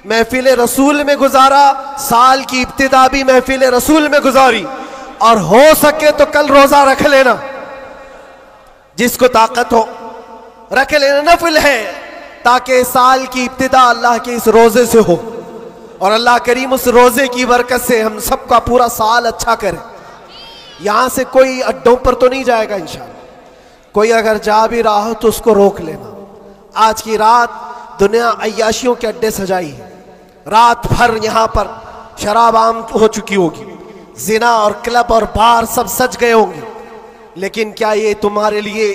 [SPEAKER 1] محفل رسول میں گزارا، سال کی ابتدا بھی محفل رسول میں گزاری، اور ہو سکے تو کل روزہ رکھ لینا، جس کو طاقت ہو رکھ لینا، نفل ہے، تاکہ سال کی ابتدا اللہ کے اس روزے سے ہو، اور اللہ کریم اس روزے کی برکت سے ہم سب کا پورا سال اچھا کرے۔ یہاں سے کوئی اڈوں پر تو نہیں جائے گا انشاءاللہ، کوئی اگر جا بھی رہا ہو تو اس کو روک لینا۔ آج کی رات دنیا عیاشیوں کے اڈے سجائی ہے، رات بھر یہاں پر شراب عام ہو چکی ہوگی، زنا اور کلب اور بار سب سج گئے ہوں گے، لیکن کیا یہ تمہارے لیے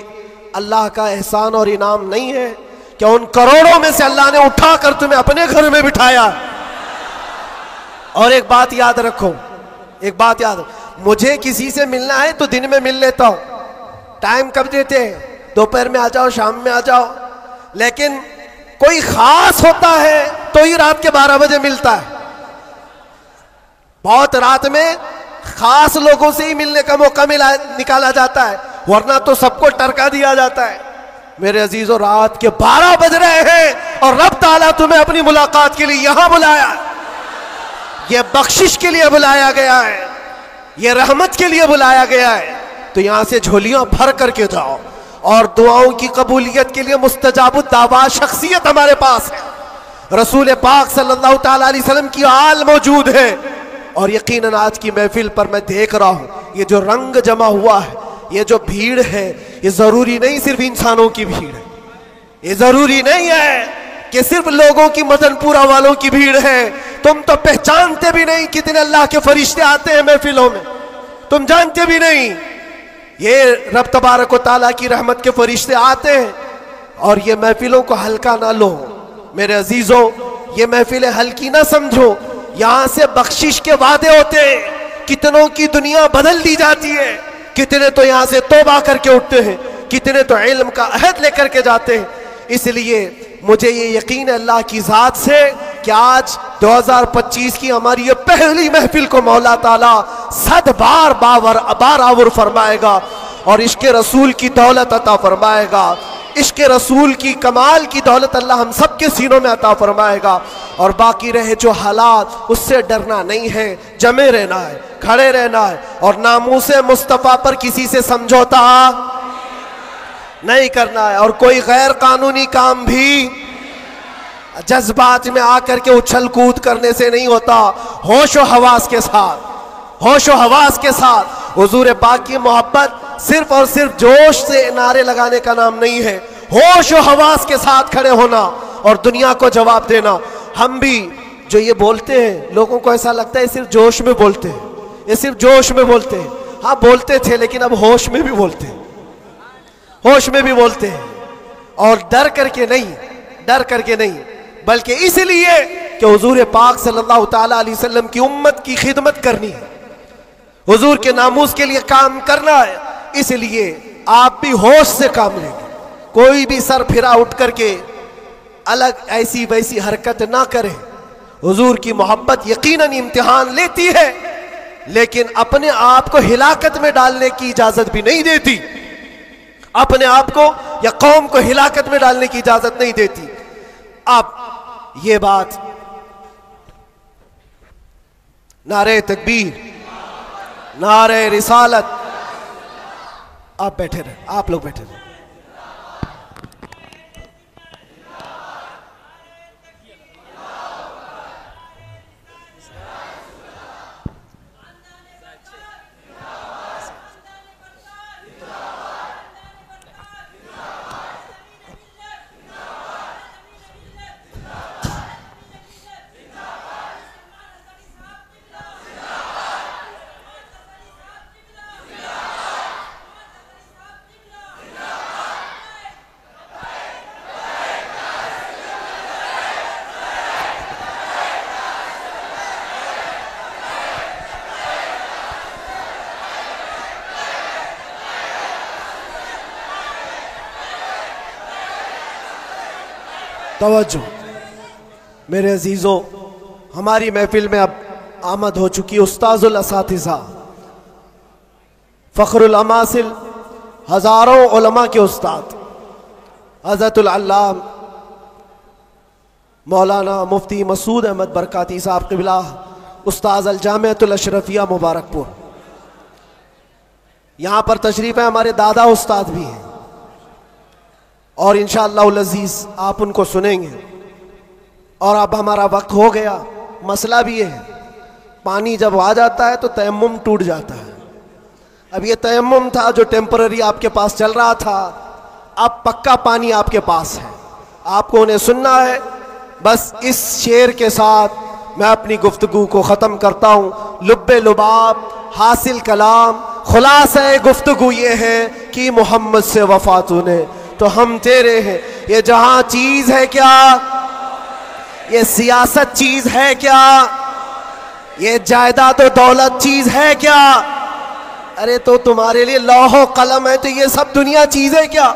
[SPEAKER 1] اللہ کا احسان اور انعام نہیں ہے کہ ان کروڑوں میں سے اللہ نے اٹھا کر تمہیں اپنے گھر میں بٹھایا؟ اور ایک بات یاد رکھو، ایک بات یاد رکھو، مجھے کسی سے ملنا ہے تو دن میں مل لیتا ہوں، ٹائم کب دیتے ہیں؟ دوپہر میں آ جاؤ، شام میں آ جاؤ، لیکن کوئی خاص ہوتا ہے تو ہی رات کے 12 بجے ملتا ہے۔ بہت رات میں خاص لوگوں سے ہی ملنے کا موقع نکالا جاتا ہے، ورنہ تو سب کو ٹرکا دیا جاتا ہے۔ میرے عزیزو، رات کے 12 بج رہے ہیں اور رب تعالیٰ تمہیں اپنی ملاقات کے لیے یہاں بلایا، یہ بخشش کے لیے بلایا گیا ہے، یہ رحمت کے لیے بلایا گیا ہے، تو یہاں سے جھولیاں بھر کر کے جاؤ، اور دعاؤں کی قبولیت کے لیے مستجاب الدعوات شخصیت ہمارے پاس ہے، رسول پاک صلی اللہ تعالیٰ علیہ وسلم کی آل موجود ہے، اور یقیناً آج کی محفل پر میں دیکھ رہا ہوں یہ جو رنگ جمع ہوا ہے، یہ جو بھیڑ ہے، یہ ضروری نہیں صرف انسانوں کی بھیڑ ہے، یہ ضروری نہیں ہے کہ صرف لوگوں کی مدن پورا والوں کی بھیڑ ہے۔ تم تو پہچانتے بھی نہیں کتنے اللہ کے فرشتے آتے ہیں محفلوں میں، تم جانتے بھی نہیں، یہ رب تبارک و تعالیٰ کی رحمت کے فرشتے آتے ہیں، اور یہ محفلوں کو ہلکا نہ لو میرے عزیزوں، یہ محفلیں ہلکی نہ سمجھو، یہاں سے بخشش کے وعدے ہوتے ہیں، کتنوں کی دنیا بدل دی جاتی ہے، کتنے تو یہاں سے توبہ کر کے اٹھتے ہیں، کتنے تو علم کا عہد لے کر کے جاتے ہیں۔ اس لیے مجھے یہ یقین ہے اللہ کی ذات سے کہ آج 2025 کی ہماری یہ پہلی محفل کو مولا تعالیٰ 100 بار آور فرمائے گا، اور عشق رسول کی دولت عطا فرمائے گا، عشق رسول کی کمال کی دولت اللہ ہم سب کے سینوں میں عطا فرمائے گا، اور باقی رہے جو حالات اس سے ڈرنا نہیں ہے، جمے رہنا ہے، کھڑے رہنا ہے، اور ناموس مصطفیٰ پر کسی سے سمجھوتا نہیں کرنا ہے، اور کوئی غیر قانونی کام بھی جذبات میں آ کر کے اچھل کود کرنے سے نہیں ہوتا، ہوش و حواس کے ساتھ، ہوش و حواس کے ساتھ۔ حضور پاک کی محبت صرف اور صرف جوش سے نعرے لگانے کا نام نہیں ہے، ہوش و حواس کے ساتھ کھڑے ہونا اور دنیا کو جواب دینا۔ ہم بھی جو یہ بولتے ہیں لوگوں کو ایسا لگتا ہے صرف جوش میں بولتے ہیں، یہ صرف جوش میں بولتے ہیں. ہاں بولتے تھے لیکن اب ہوش میں بھی بولتے ہیں، ہوش میں بھی بولتے ہیں. اور ڈر کر کے نہیں بلکہ اس لیے کہ حضور پاک صلی اللہ تعالیٰ علیہ وسلم کی امت کی خدمت کرنی ہے، حضور کے ناموس کے لیے کام کرنا ہے. اس لیے آپ بھی ہوش سے کام لیں گے. کوئی بھی سر پھرا اٹھ کر کے الگ ایسی ویسی حرکت نہ کرے. حضور کی محبت یقیناً امتحان لیتی ہے لیکن اپنے آپ کو ہلاکت میں ڈالنے کی اجازت بھی نہیں دیتی، اپنے آپ کو یا قوم کو ہلاکت میں ڈالنے کی اجازت نہیں دیتی. اب یہ بات نعرہ تکبیر، نعرہ رسالت. آپ بیٹھے رہیں، آپ لوگ بیٹھے رہیں. توجہ میرے عزیزوں، ہماری محفل میں اب آمد ہو چکی استاذ الاساتذہ، فخر الاماثل، ہزاروں علماء کے استاد حضرت العلام مولانا مفتی مسعود احمد برکاتی صاحب قبلہ، استاذ الجامعۃ الاشرفیہ مبارک پور. یہاں پر تشریف ہے ہمارے دادا استاد بھی ہیں اور انشاءاللہ العزیز آپ ان کو سنیں گے. اور اب ہمارا وقت ہو گیا. مسئلہ بھی یہ ہے، پانی جب آ جاتا ہے تو تیمم ٹوٹ جاتا ہے. اب یہ تیمم تھا جو ٹیمپرری آپ کے پاس چل رہا تھا، اب پکا پانی آپ کے پاس ہے، آپ کو انہیں سننا ہے. بس اس شعر کے ساتھ میں اپنی گفتگو کو ختم کرتا ہوں. لب لباب حاصل کلام، خلاصہ گفتگو یہ ہے کہ محمد سے وفا تو نے تو ہم تیرے ہیں. یہ جہاں چیز ہے کیا، یہ سیاست چیز ہے کیا، یہ جائیداد و دولت چیز ہے کیا؟ ارے تو تمہارے لیے لوح و قلم ہے تو یہ سب دنیا چیزیں کیا؟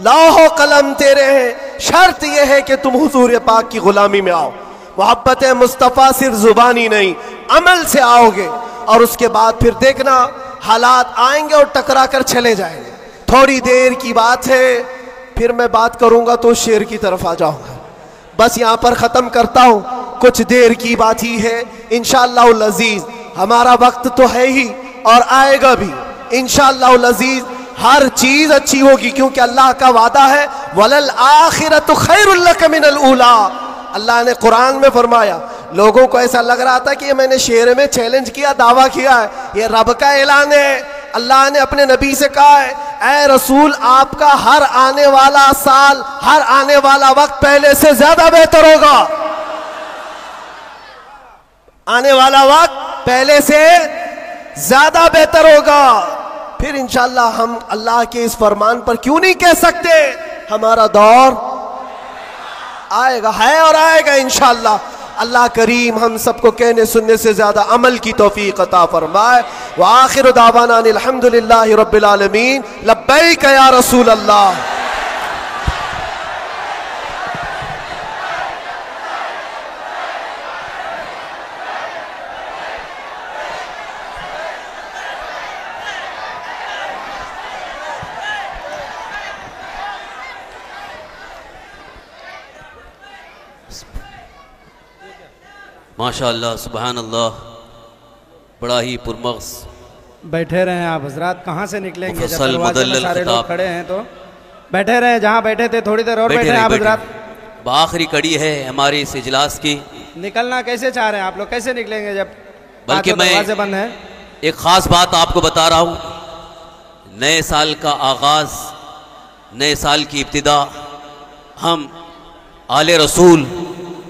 [SPEAKER 1] لوح و قلم تیرے ہیں، شرط یہ ہے کہ تم حضور پاک کی غلامی میں آؤ. محبت مصطفیٰ صرف زبانی نہیں، عمل سے آؤ گے اور اس کے بعد پھر دیکھنا حالات آئیں گے اور ٹکرا کر چلے جائیں گے. تھوڑی دیر کی بات ہے، پھر میں بات کروں گا تو شعر کی طرف آ جاؤں گا. بس یہاں پر ختم کرتا ہوں، کچھ دیر کی بات ہی ہے. انشاءاللہ العزیز ہمارا وقت تو ہے ہی اور آئے گا بھی. انشاءاللہ العزیز ہر چیز اچھی ہوگی کیونکہ اللہ کا وعدہ ہے وَلَلْآخِرَةُ خَيْرٌ لَكَ مِنَ الْأُولَىٰ. اللہ نے قرآن میں فرمایا. لوگوں کو ایسا لگ رہا تھا کہ یہ میں نے شعر میں چیلنج کیا، دعویٰ کیا ہے، یہ رب کا اعلان ہے. اللہ نے اپنے نبی سے کہا ہے اے رسول آپ کا ہر آنے والا سال، ہر آنے والا وقت پہلے سے زیادہ بہتر ہوگا. آنے والا وقت پہلے سے زیادہ بہتر ہوگا. پھر انشاءاللہ ہم اللہ کے اس فرمان پر کیوں نہیں کہہ سکتے ہمارا دور آئے گا، ہے اور آئے گا انشاءاللہ. اللہ کریم ہم سب کو کہنے سننے سے زیادہ عمل کی توفیق عطا فرمائے. وآخر دعوانا الحمدللہ رب العالمین. لبیک یا رسول اللہ.
[SPEAKER 3] ماشاءاللہ سبحان اللہ، بڑا ہی پرمغز.
[SPEAKER 4] بیٹھے رہیں آپ حضرات، کہاں سے نکلیں گے؟ جب
[SPEAKER 3] مفصل
[SPEAKER 4] دروازے میں
[SPEAKER 3] مدلل
[SPEAKER 4] سارے لوگ
[SPEAKER 3] خطاب.
[SPEAKER 4] کھڑے ہیں تو بیٹھے رہیں جہاں بیٹھے تھے، تھوڑی دیر اور بیٹھے ہیں آپ حضرات.
[SPEAKER 3] بآخری کڑی ہے ہماری اس اجلاس کی.
[SPEAKER 4] نکلنا کیسے چاہ رہے ہیں آپ لوگ؟ کیسے نکلیں گے جب
[SPEAKER 3] بلکہ میں
[SPEAKER 4] دروازے بند ہیں؟
[SPEAKER 3] ایک خاص بات آپ کو بتا رہا ہوں. نئے سال کا آغاز، نئے سال کی ابتدا ہم آل رسول